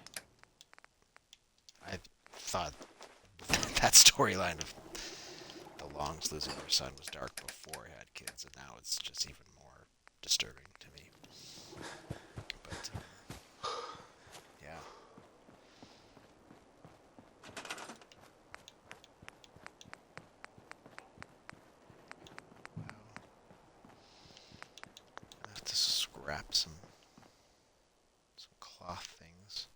Speaker 1: I thought that storyline of the Longs losing their son was dark before I had kids, and now it's just even more disturbing to me. But yeah. I have to scrap some cloth things.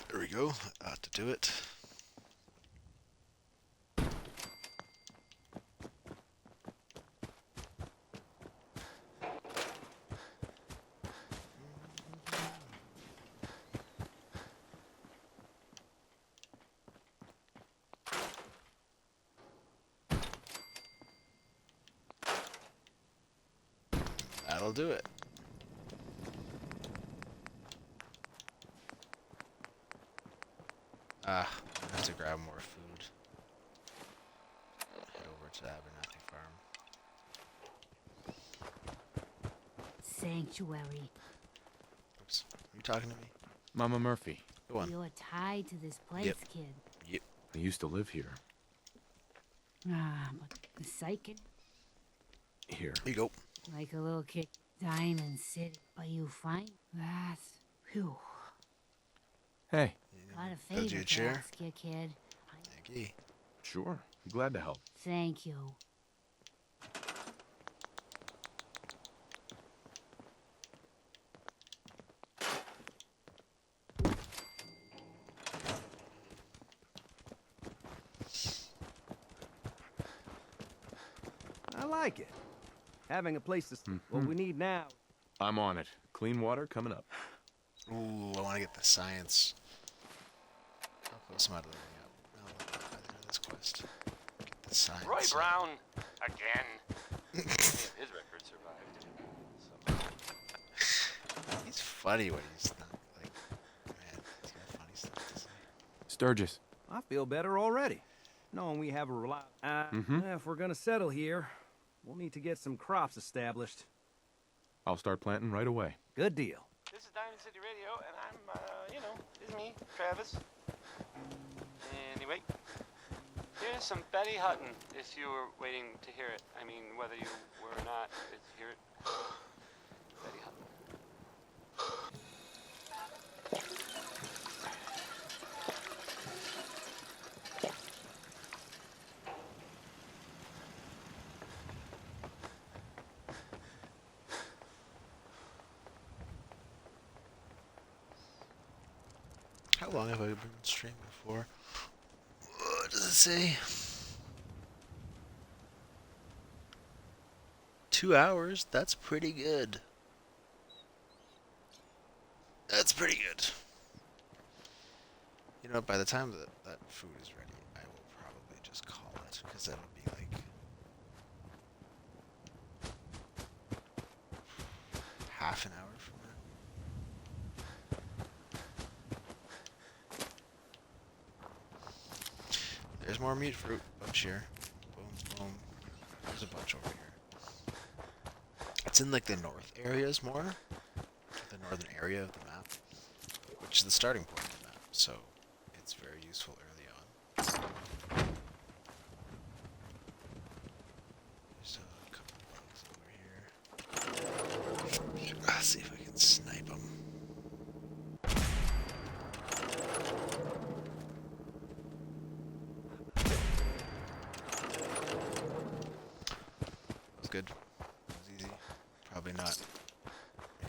Speaker 1: There we go. That ought to do it. That'll do it. I have to grab more food. Head over to Abernathy Farm.
Speaker 18: Sanctuary.
Speaker 1: Oops. Are you talking to me?
Speaker 2: Mama Murphy.
Speaker 1: Go on.
Speaker 18: You're tied to this place,
Speaker 1: Yep.
Speaker 18: kid.
Speaker 1: Yep.
Speaker 2: I used to live here.
Speaker 18: Ah, but the psychic,
Speaker 2: Here.
Speaker 1: Here you go.
Speaker 18: like a little kid, Diamond City. But you find that, whew.
Speaker 2: Hey.
Speaker 18: Got a
Speaker 1: Build
Speaker 18: favor
Speaker 1: you a
Speaker 18: to
Speaker 1: chair?
Speaker 18: ask you, kid.
Speaker 1: Thank you.
Speaker 2: Sure. Be glad to help.
Speaker 18: Thank you.
Speaker 17: I like it. Having a place to... What we need now...
Speaker 2: I'm on it. Clean water coming up.
Speaker 1: Ooh, I want to get the science. How close am I to leveling up? No, by the end of this quest. Get the science.
Speaker 10: Roy Brown, again. His record survived.
Speaker 1: He's funny when he's not, like, man, he's got funny stuff to say.
Speaker 2: Sturgis.
Speaker 17: I feel better already. Knowing we have a reliable... If we're gonna settle here, we'll need to get some crops established.
Speaker 2: I'll start planting right away.
Speaker 17: Good deal.
Speaker 10: This is Diamond City Radio, and I'm, it's me, Travis. Anyway, here's some Betty Hutton, if you were waiting to hear it. I mean, whether you were or not, to hear it. Betty Hutton.
Speaker 1: How long have I been streaming for? What does it say? 2 hours? That's pretty good. That's pretty good. You know, by the time that food is ready, I will probably just call it, because that'll be like half an hour from now. There's more meat fruit up here. Boom, boom. There's a bunch over here. It's in like the north areas more. The northern area of the map. Which is the starting point of the map. So it's very useful early on. There's a couple of bugs over here. Let's see if I can snipe them. Good. That was easy. Probably not. Yeah.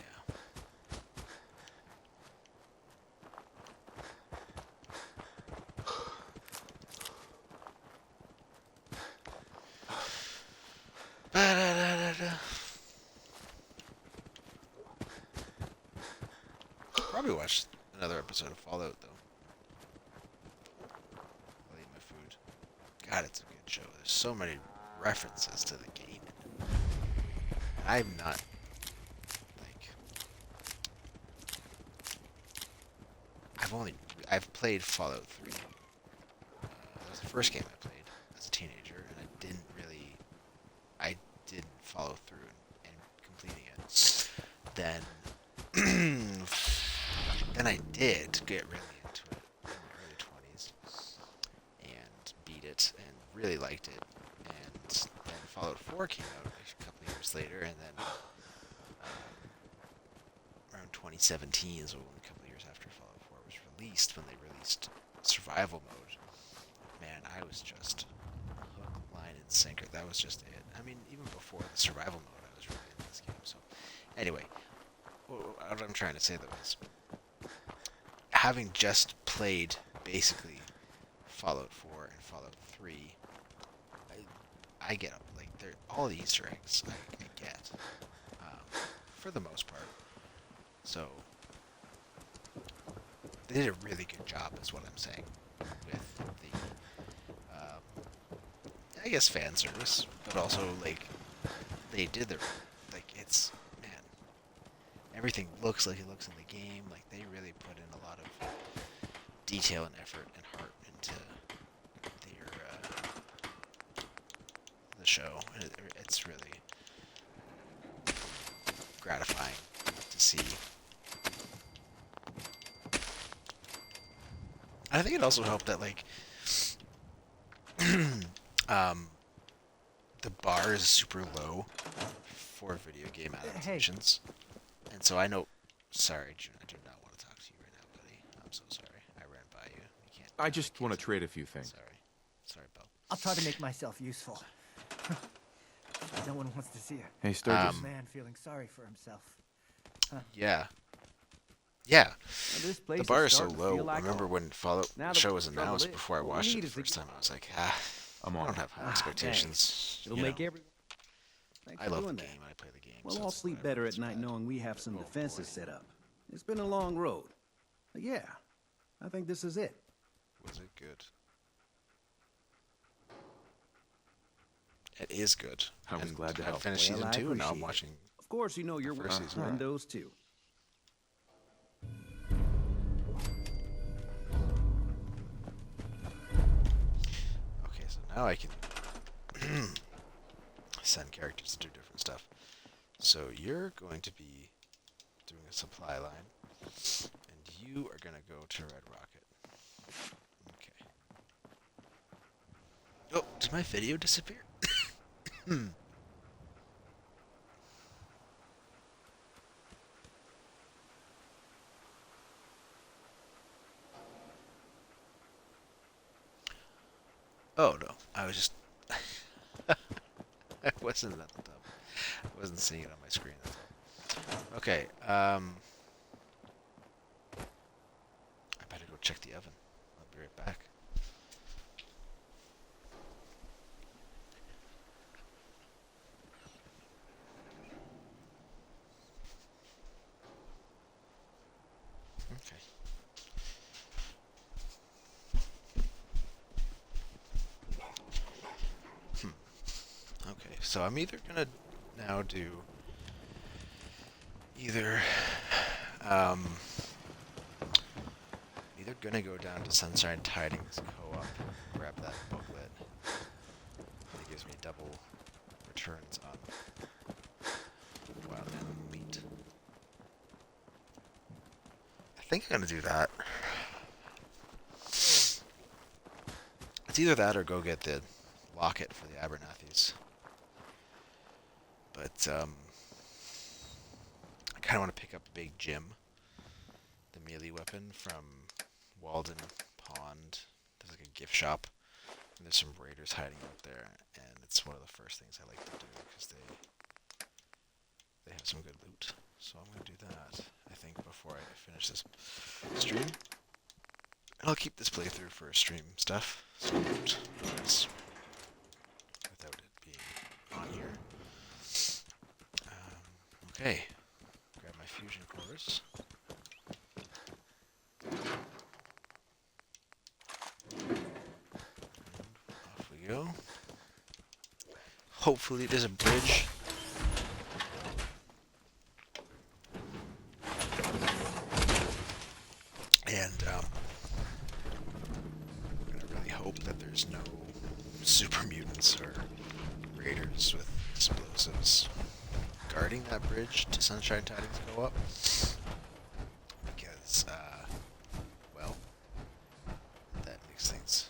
Speaker 1: Ba-da-da-da-da. Probably watch another episode of Fallout though. I'll eat my food. God, it's a good show. There's so many references to the game. I'm not, like, I've played Fallout 3. That was the first game I played as a teenager, and I didn't follow through in completing it. Then I did get really into it in my early 20s, and beat it, and really liked it, and then Fallout 4 came out a couple of years later, and then around 2017 is when, a couple of years after Fallout 4 was released, when they released survival mode. Man, I was just hook, line, and sinker. That was just it. I mean, even before the survival mode, I was really into this game. So, anyway, what I'm trying to say though is, having just played basically Fallout 4 and Fallout 3, I get like all the Easter eggs I get for the most part. So they did a really good job, is what I'm saying, with the I guess fan service, but also like they did their it's man, everything looks like it looks in the game. Like they really put in a lot of detail and effort and heart into the show. It's really gratifying to see. I think it also helped that like the bar is super low for video game adaptations, and so I know. Sorry, June, I do not want to talk to you right now, buddy. I'm so sorry. I ran by you. You can't.
Speaker 2: I just want to trade a few things.
Speaker 1: Sorry, Bill.
Speaker 21: I'll try to make myself useful. No one wants to see a
Speaker 2: Hey, Sturgis.
Speaker 21: man feeling sorry for himself. Huh.
Speaker 1: Yeah. Yeah.
Speaker 21: This place
Speaker 1: The bar
Speaker 21: is
Speaker 1: is so
Speaker 21: starting to
Speaker 1: low.
Speaker 21: feel
Speaker 1: I
Speaker 21: like
Speaker 1: remember
Speaker 21: home.
Speaker 1: when the
Speaker 21: Now the
Speaker 1: show was
Speaker 21: trouble
Speaker 1: announced
Speaker 21: is,
Speaker 1: before I
Speaker 21: what we
Speaker 1: watched it
Speaker 21: need
Speaker 1: the
Speaker 21: is to
Speaker 1: first
Speaker 21: get-
Speaker 1: time. I was like, I
Speaker 2: I'm on
Speaker 1: don't
Speaker 2: it.
Speaker 1: have high expectations.
Speaker 21: It'll
Speaker 1: you
Speaker 21: make
Speaker 1: know.
Speaker 21: every. Thanks
Speaker 1: I
Speaker 21: for
Speaker 1: love the
Speaker 21: doing
Speaker 1: game.
Speaker 21: that.
Speaker 1: I play the game.
Speaker 11: Well,
Speaker 1: so
Speaker 11: I'll
Speaker 1: it's
Speaker 11: sleep
Speaker 1: whatever,
Speaker 11: better
Speaker 1: it's
Speaker 11: at night
Speaker 1: bad.
Speaker 11: knowing we have some defenses set up. It's been a long road. But yeah, I think this is it.
Speaker 1: Was it good? It is good.
Speaker 2: I was glad to
Speaker 1: I
Speaker 2: help.
Speaker 1: finished
Speaker 11: Well,
Speaker 1: season
Speaker 11: I
Speaker 1: 2, and now I'm
Speaker 11: appreciate it.
Speaker 1: watching.
Speaker 11: Of course, you know your
Speaker 1: first
Speaker 11: work.
Speaker 1: season.
Speaker 11: Windows too.
Speaker 1: Okay, so now I can send characters to do different stuff. So you're going to be doing a supply line, and you are going to go to Red Rocket. Okay. Oh, did my video disappear? Oh no, I was just I wasn't at the top. I wasn't seeing it on my screen. That's all. Okay, I better go check the oven. I'll be right back. Okay. Okay, so I'm either gonna now do either gonna go down to Sunshine Tidings Co-op, grab that booklet. It gives me double returns on wild animal meat. I think I'm gonna do that. It's either that or go get the locket for the Abernathys. But I kind of want to pick up Big Jim, the melee weapon from Walden Pond. There's like a gift shop, and there's some raiders hiding out there, and it's one of the first things I like to do because they have some good loot. So I'm gonna do that, I think, before I finish this stream. And I'll keep this playthrough for stream stuff, so without it being on here. Okay, grab my fusion cores. Off we go. Hopefully there's a bridge. And I'm gonna really hope that there's no super mutants or raiders with explosives guarding that bridge to Sunshine Tidings go up, because, well, that makes things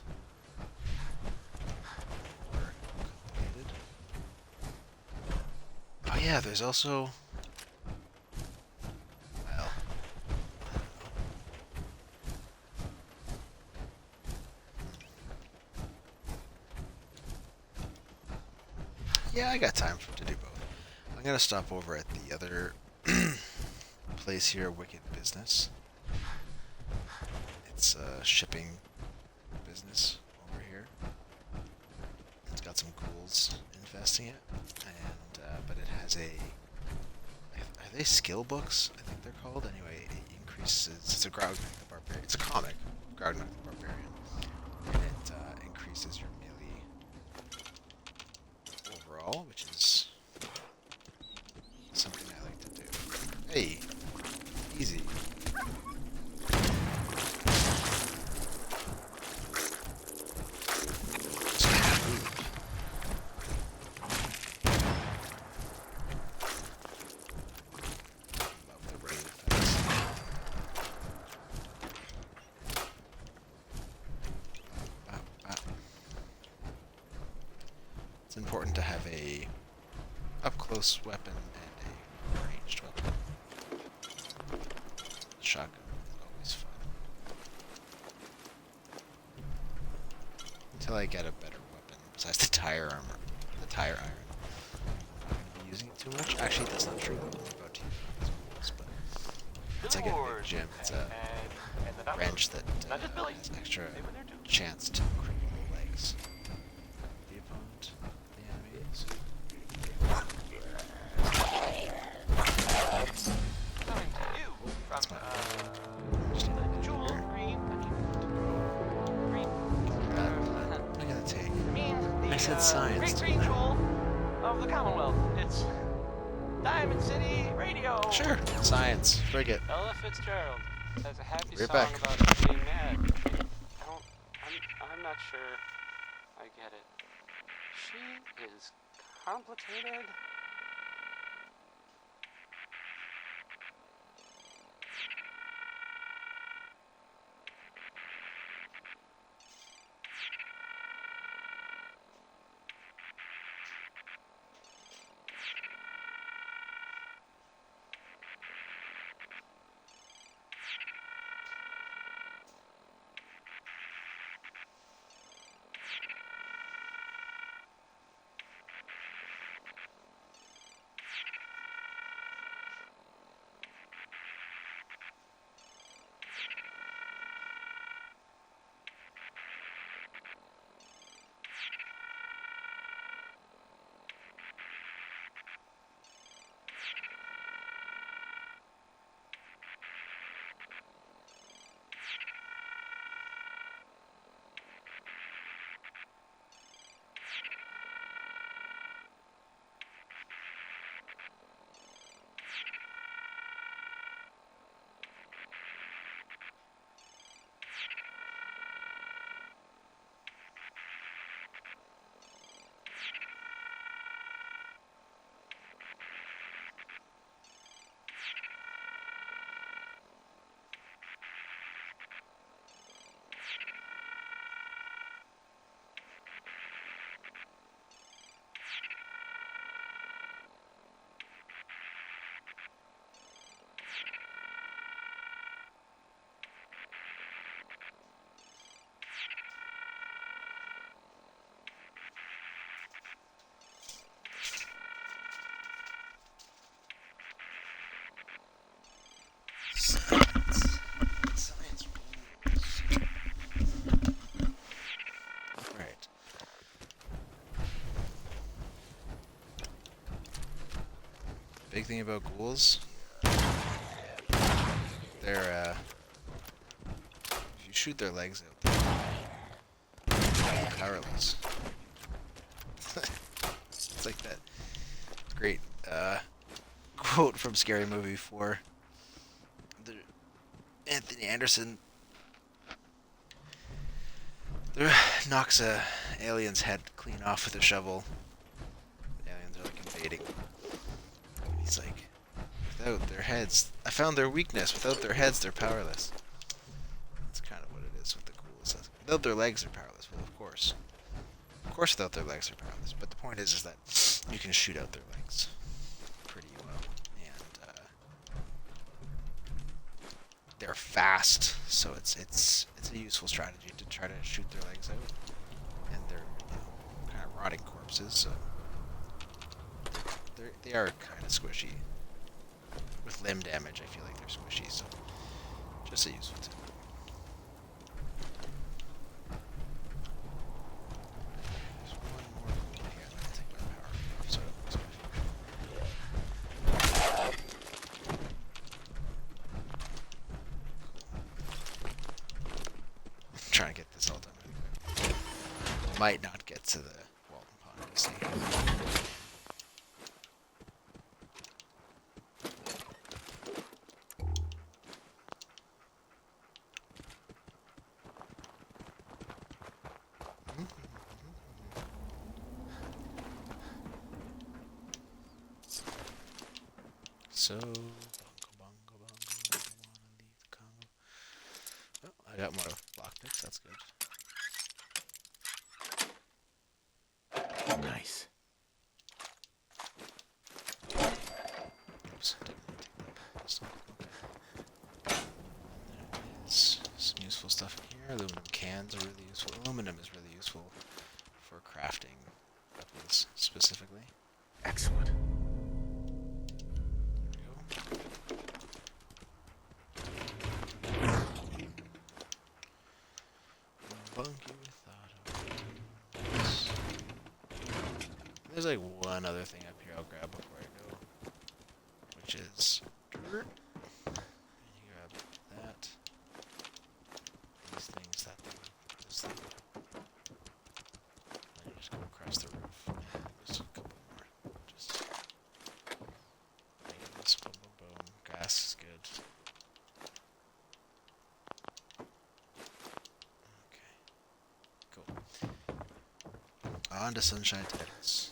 Speaker 1: more complicated. Oh yeah, there's also, well, yeah, I got time to do both. I'm gonna stop over at the other place here, Wicked Business. It's a shipping business over here. It's got some ghouls infesting it, and but it has are they skill books? I think they're called. Anyway, it increases. It's a Groudnak the Barbarian. It's a comic, Groudnak the Barbarian, and it increases your melee overall, which is something I like to do. Hey, easy. close weapon and a ranged weapon. Shotgun, always fun. Until I get a better weapon besides the tire armor, the tire iron. I'm not gonna be using it too much. Actually, that's not true. I'm about to use it as well, but once I get a big gym, it's a wrench that has extra chance to creep legs. The opponent, the enemies.
Speaker 10: Coming to you from Jewel Green.
Speaker 1: I'm gonna take.
Speaker 10: I
Speaker 1: said science.
Speaker 10: Great Green Jewel of the Commonwealth. It's Diamond City Radio.
Speaker 1: Sure, science. Frigate.
Speaker 10: Ella Fitzgerald has a happy
Speaker 1: We're
Speaker 10: song
Speaker 1: back.
Speaker 10: about being mad. I'm not sure I get it. She is complicated.
Speaker 1: Science rules. Right. Big thing about ghouls, they're if you shoot their legs out, they're powerless. It's like that great quote from Scary Movie 4. Anthony Anderson knocks a alien's head clean off with a shovel. The aliens are like invading. He's like, without their heads, I found their weakness. Without their heads, they're powerless. That's kind of what it is with the ghouls. Without their legs, they're powerless. Well, of course. Of course, without their legs, they're powerless. But the point is that you can shoot out their legs pretty well. And they're fast, so it's a useful strategy to try to shoot their legs out. And they're kind of rotting corpses, so they are kind of squishy. With limb damage, I feel like they're squishy, so just a useful tip. There's one more ghoul here. I'm gonna take my power off so I don't lose my I'm trying to get this all done really quick. Might not get to the Walton Pond, we'll see. So, bongo, bongo, bongo, I wanna leave the Congo. Oh, I got more lockpicks, that's good.
Speaker 17: Nice.
Speaker 1: Aluminum cans are really useful. Aluminum is really useful for crafting weapons specifically.
Speaker 2: Excellent.
Speaker 1: There's like one other thing up here I'll grab before I go, which is dirt. You grab that. These things, that thing, this thing. And you just go across the roof. There's a couple more. Just like this, boom, boom, boom. Grass is good. Okay. Cool. On to Sunshine Terrace.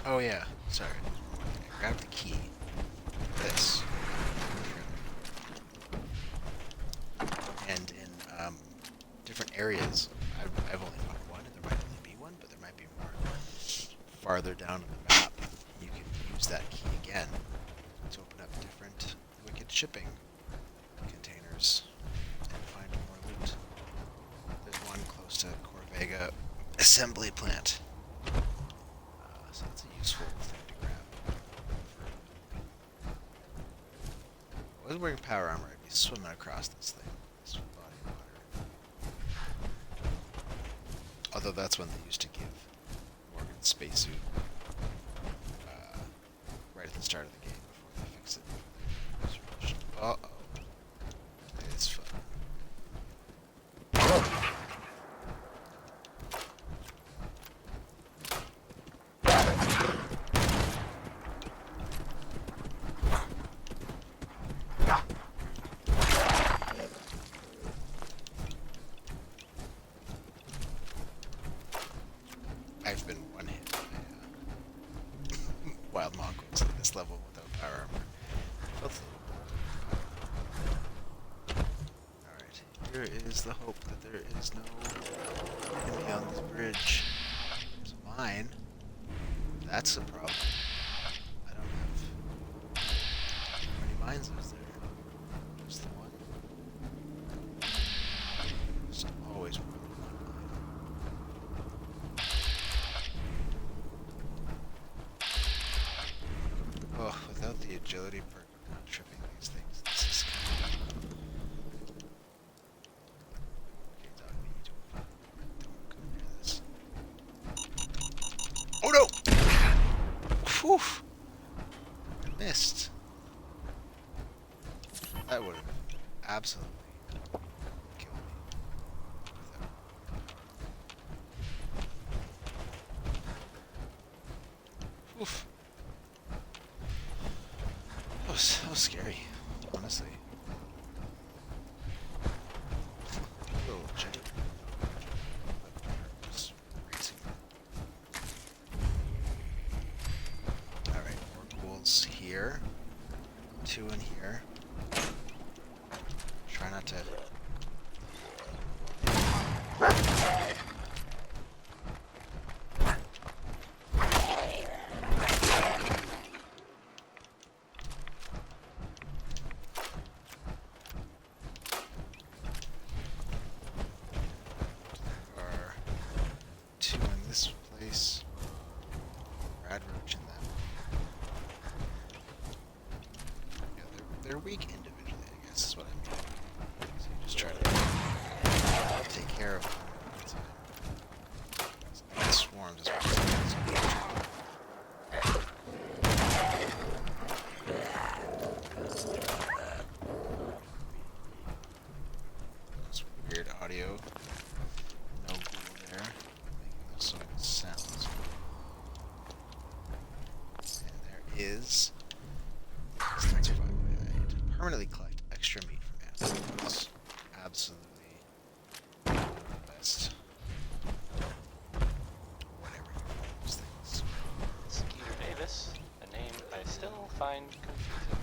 Speaker 1: Oh yeah, sorry. I grabbed the key. This. And in different areas, I've only found one, and there might only be one, but there might be more. Farther down on the map, you can use that key again to open up different wicked shipping containers and find more loot. There's one close to Corvega assembly plant. So that's a useful thing to grab. If I was wearing power armor, I'd be swimming across this thing. This body of water. Although that's when they used to give Morgan's spacesuit right at the start of the game before they fix it. Uh-oh. It's fun. I've been one hit by wild mongrels at this level without power armor. Alright, here is the hope that there is no enemy on this bridge. There's a mine. That's a problem. I don't have... How many mines is there? Just the one? There's always more than one mine. Oh, without the agility perk, I'm not tripping these things. This is kind of... Okay, dog, we need to don't go near this. Oh no! Whew! Missed. That would have absolutely killed me. Oof. That was scary, honestly. Little jet. Just racing. Alright, more ghouls here. 2 in here. Try not to... Are 2 in this place. Rad roach in them. Yeah, they're weak individually, I guess is what I mean. So you just try to take care of them all the time. It swarms as well. That's weird audio. No ghoul there. Making those sort of sounds. And there is... That's fine. I had to permanently collect extra meat from animals. Absolutely the best. Whatever you call those things.
Speaker 10: Skeeter Davis, a name I still find confusing.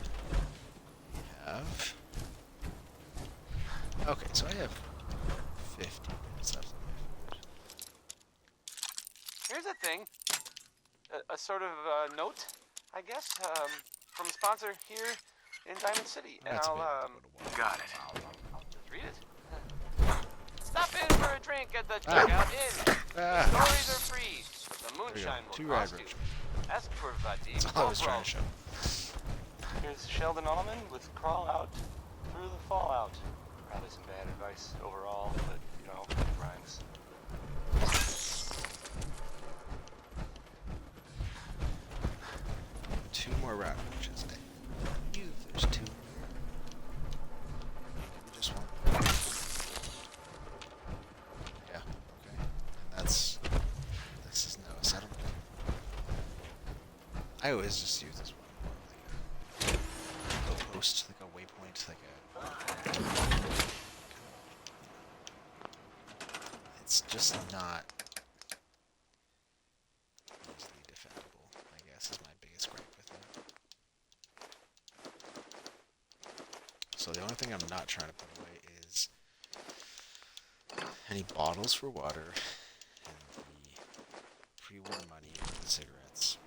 Speaker 1: We have... Okay, so I have 50 minutes left on my food.
Speaker 10: here's a thing. A sort of note, I guess, from a sponsor here in Diamond City. And I'll
Speaker 16: Got it.
Speaker 10: I'll just read it. Stop in for a drink at the Checkout Inn. Stories are free. The moonshine will cost you. Ask for Vadim.
Speaker 1: That's all I was trying to show.
Speaker 10: Here's Sheldon Allman with Crawl Out Through the Fallout. Probably some bad advice overall, but, you know, it rhymes.
Speaker 1: Two more route roaches. There's two. Maybe just one. Yeah, okay. And this is no settlement. I always just use this one like a post, like a waypoint, like a... It's just not easily defendable, I guess, is my biggest gripe with it. So the only thing I'm not trying to put away is any bottles for water and the pre-war money for the cigarettes.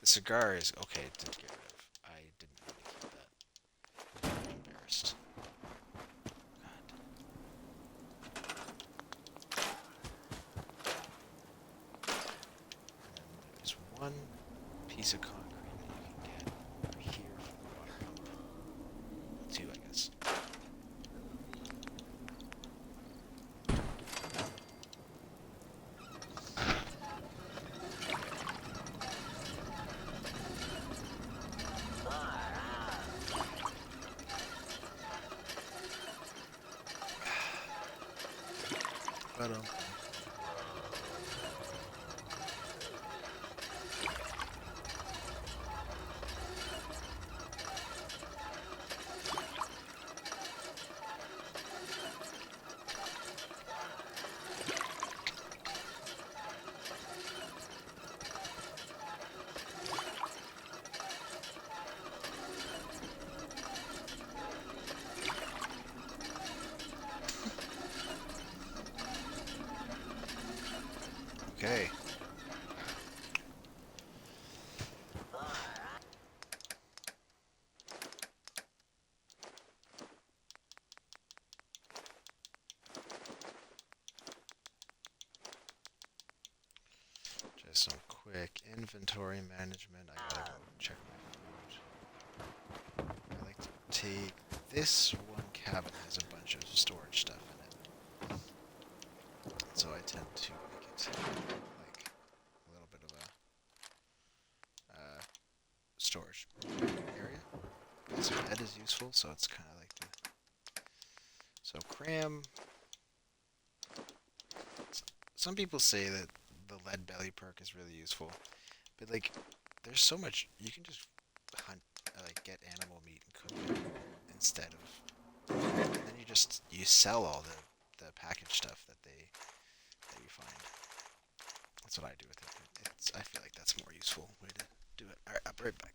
Speaker 1: The cigar is okay to get rid of. I didn't mean to keep that. I'm embarrassed. God. And then there's one piece of concrete that you can get over here from the water pump. Well, two, I guess. Okay. Just some quick inventory management. I gotta go check my food. I like to take this one cabinet has a bunch of storage stuff in it. So I tend to make it like a little bit of a storage area. So bed is useful, so it's kind of like the... So cram... Some people say that the lead belly perk is really useful, but like there's so much... You can just hunt, like get animal meat and cook it instead of... And then you sell all the packaged stuff that you find. That's what I do with it. I feel like that's a more useful way to do it. Alright, I'll be right back.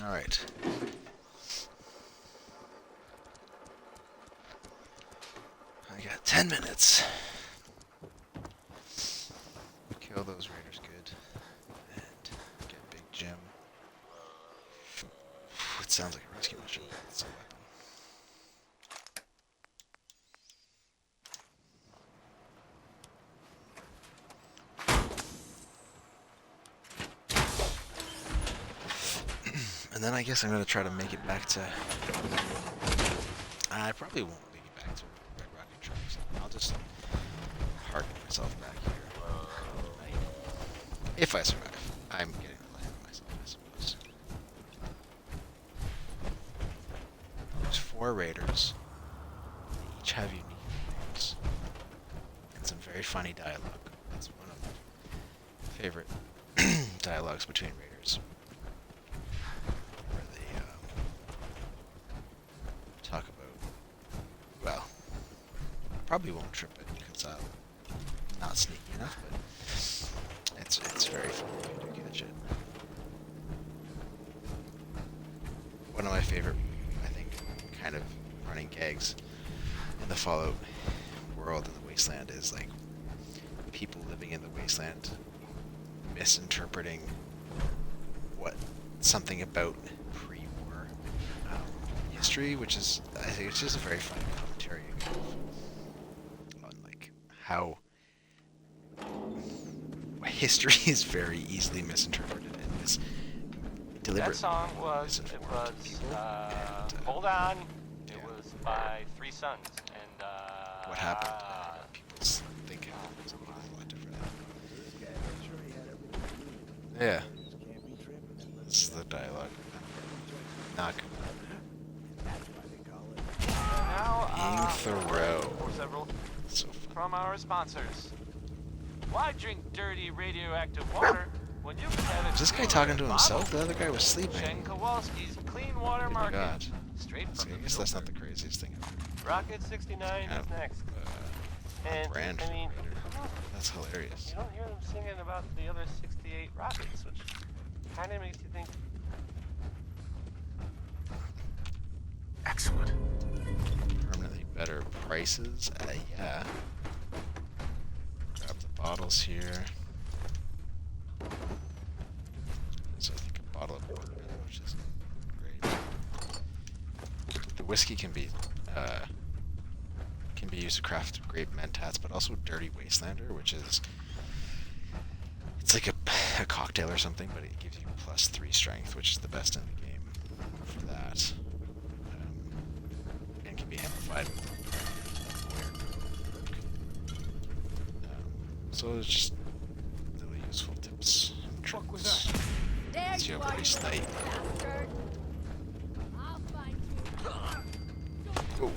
Speaker 1: Alright. 10 minutes. Kill those raiders good. And get Big Jim. It sounds like a rescue mission. It's a weapon. And then I guess I'm going to try to make it back to... I probably won't make it back to Red Rocket Trucks. I'll just harden myself back here. If I survive. I'm getting the land myself, I suppose. There's 4 raiders. They each have unique names. And some very funny dialogue. That's one of my favorite dialogues between raiders. Where they talk about, well, I probably won't trip it because I'm not sneaky enough, but it's very funny if you do catch it. One of my favorite, I think, kind of running gags in the Fallout world in the Wasteland is like people living in the Wasteland misinterpreting what something about pre-war history, which is, I think it's just a very funny commentary on like how history is very easily misinterpreted and deliberate.
Speaker 10: That song was, Hold On. It was by 3 Sons. And,
Speaker 1: what happened? People think something a lot different. Yeah. This is the dialogue. Not good.
Speaker 10: Now,
Speaker 1: Thoreau.
Speaker 10: for several
Speaker 1: So
Speaker 10: from our sponsors. Why drink dirty radioactive water when you can have it?
Speaker 1: is this guy talking to himself? The other guy was sleeping.
Speaker 10: Chen Kowalski's Clean Water
Speaker 1: Oh my
Speaker 10: Market.
Speaker 1: God.
Speaker 10: Straight
Speaker 1: So
Speaker 10: from
Speaker 1: I guess that's not the craziest thing ever.
Speaker 10: Rocket 69
Speaker 1: Kind
Speaker 10: is
Speaker 1: of,
Speaker 10: next. And
Speaker 1: brand
Speaker 10: I mean,
Speaker 1: That's hilarious.
Speaker 10: you don't hear them singing about the other 68 rockets, which kind of makes you think.
Speaker 1: Excellent. Permanently better prices? Yeah. Grab the bottles here. So I think a bottle of bourbon, which is great. The whiskey can be used to craft grape mentats, but also dirty wastelander, which is it's like a cocktail or something, but it gives you +3 strength, which is the best in the game for that. And can be amplified with so it's just really useful tips and tricks. Gets you a pretty snipe. Oh.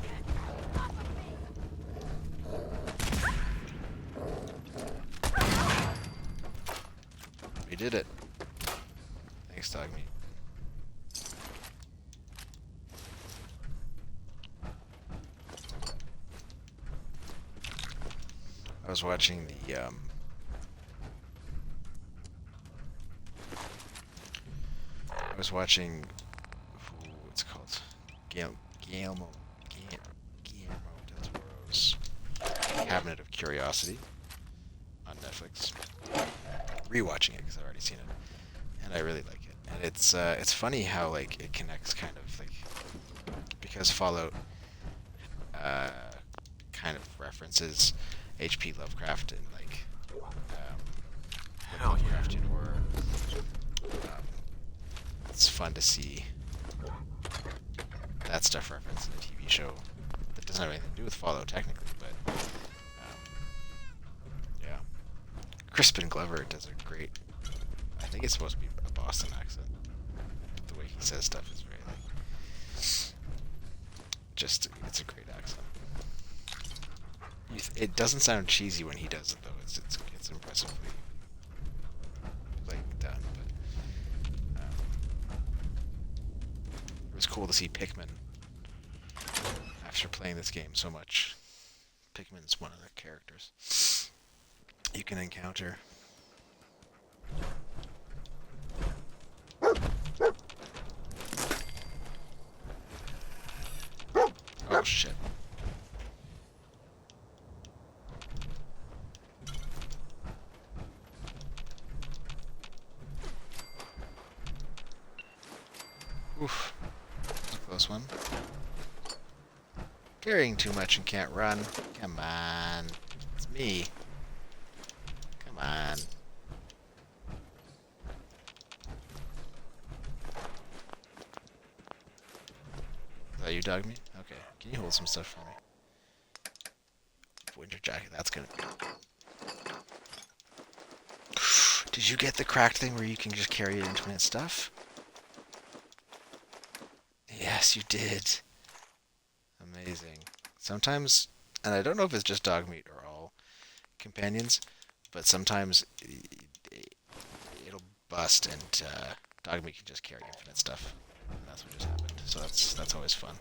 Speaker 1: We did it. Thanks, Dog Meat. I was watching the what's it called? Guillermo del Toro's Cabinet of Curiosity on Netflix. Rewatching it because I've already seen it, and I really like it. And it's funny how like it connects kind of like because Fallout kind of references H.P. Lovecraft and like Lovecraftian horror. It's fun to see that stuff referenced in a TV show that doesn't have anything to do with Fallout technically, but yeah. Crispin Glover does a great, I think it's supposed to be a Boston accent. The way he says stuff is very like, it's a great accent. It doesn't sound cheesy when he does it though. It's impressively like done. But it was cool to see Pikmin after playing this game so much. Pikmin's one of the characters you can encounter. Oh shit. Oof. That was a close one. Carrying too much and can't run. Come on. It's me. Come on. Is that you, dog meat? Okay. Can you hold some stuff for me? Winter jacket. That's gonna be... Did you get the cracked thing where you can just carry infinite stuff? Yes, you did. Amazing. Sometimes, and I don't know if it's just dog meat or all companions, but sometimes it'll bust and dog meat can just carry infinite stuff. And that's what just happened. So that's always fun.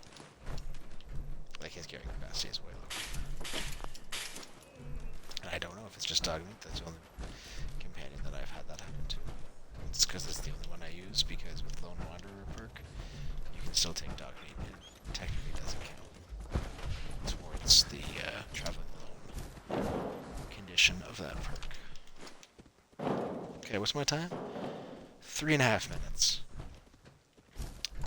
Speaker 1: Like his carrying capacity is way lower. And I don't know if it's just dog meat. That's the only companion that I've had that happen to. It's because it's the only one I use, because with Lone Wanderer perk, you can still take dog meat, and technically it doesn't count towards the traveling alone condition of that perk. Okay, what's my time? 3.5 minutes.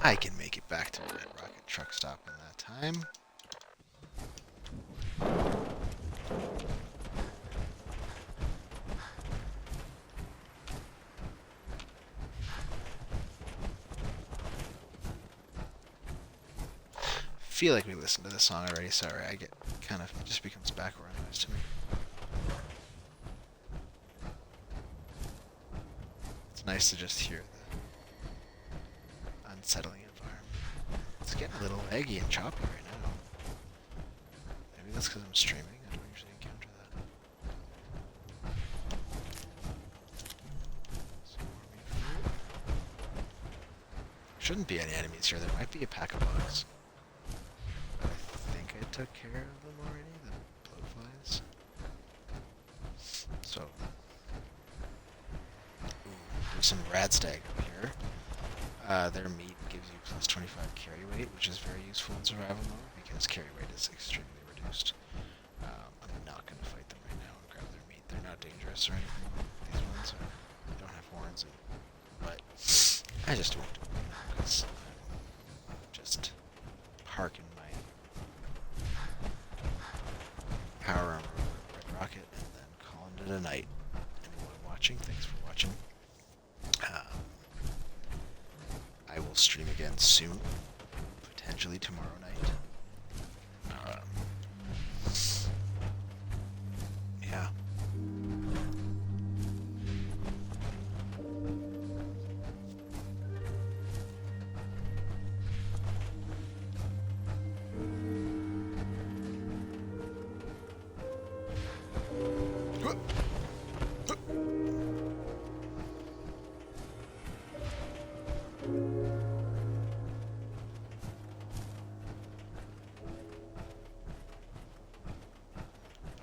Speaker 1: I can make it back to the Red Rocket truck stop in that time. Feel like we listened to this song already. Sorry, I get kind of, it just becomes background noise to me. It's nice to just hear the unsettling environment. It's getting a little eggy and choppy right now. Maybe that's because I'm streaming. I don't usually encounter that. Shouldn't be any enemies here. There might be a pack of bugs. I took care of them already, the blowflies. So, there's some radstag up here. Their meat gives you plus 25 carry weight, which is very useful in survival mode because carry weight is extremely reduced. I'm not going to fight them right now and grab their meat. They're not dangerous or anything. These ones they don't have horns, but I just won't do it right now because I'm just parking Power Armour Red Rocket, and then calling it a night. Anyone watching, thanks for watching. I will stream again soon, potentially tomorrow night. Yeah.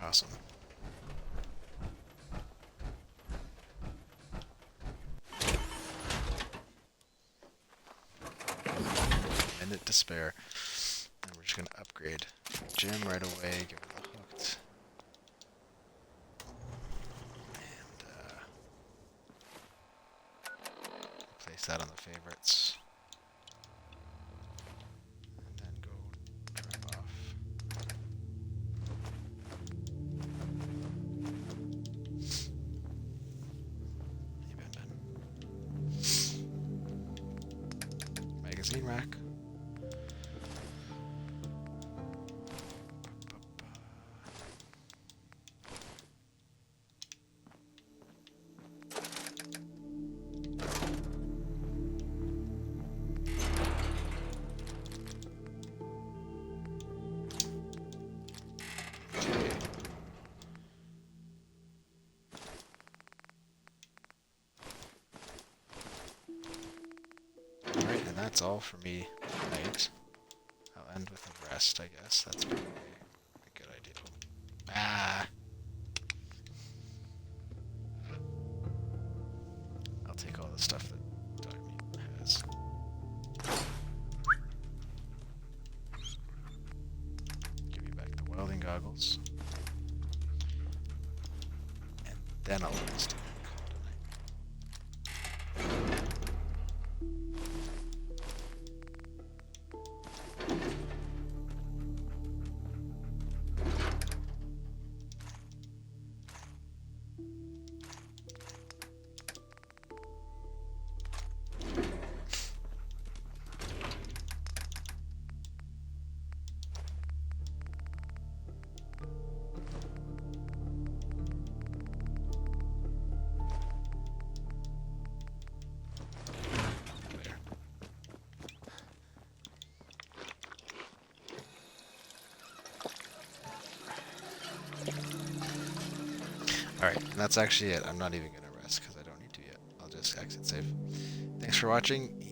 Speaker 1: Awesome. Minute to spare. And we're just going to upgrade Jim right away, give him the hooked. And place that on the favorites. And then go drop off. Magazine rack. That's all for me tonight. I'll end with a rest, I guess. That's probably a good idea. Ah! I'll take all the stuff that dog meat has. Give me back the welding goggles. And then I'll rest. Alright, and that's actually it. I'm not even going to rest because I don't need to yet. I'll just exit save. Thanks for watching.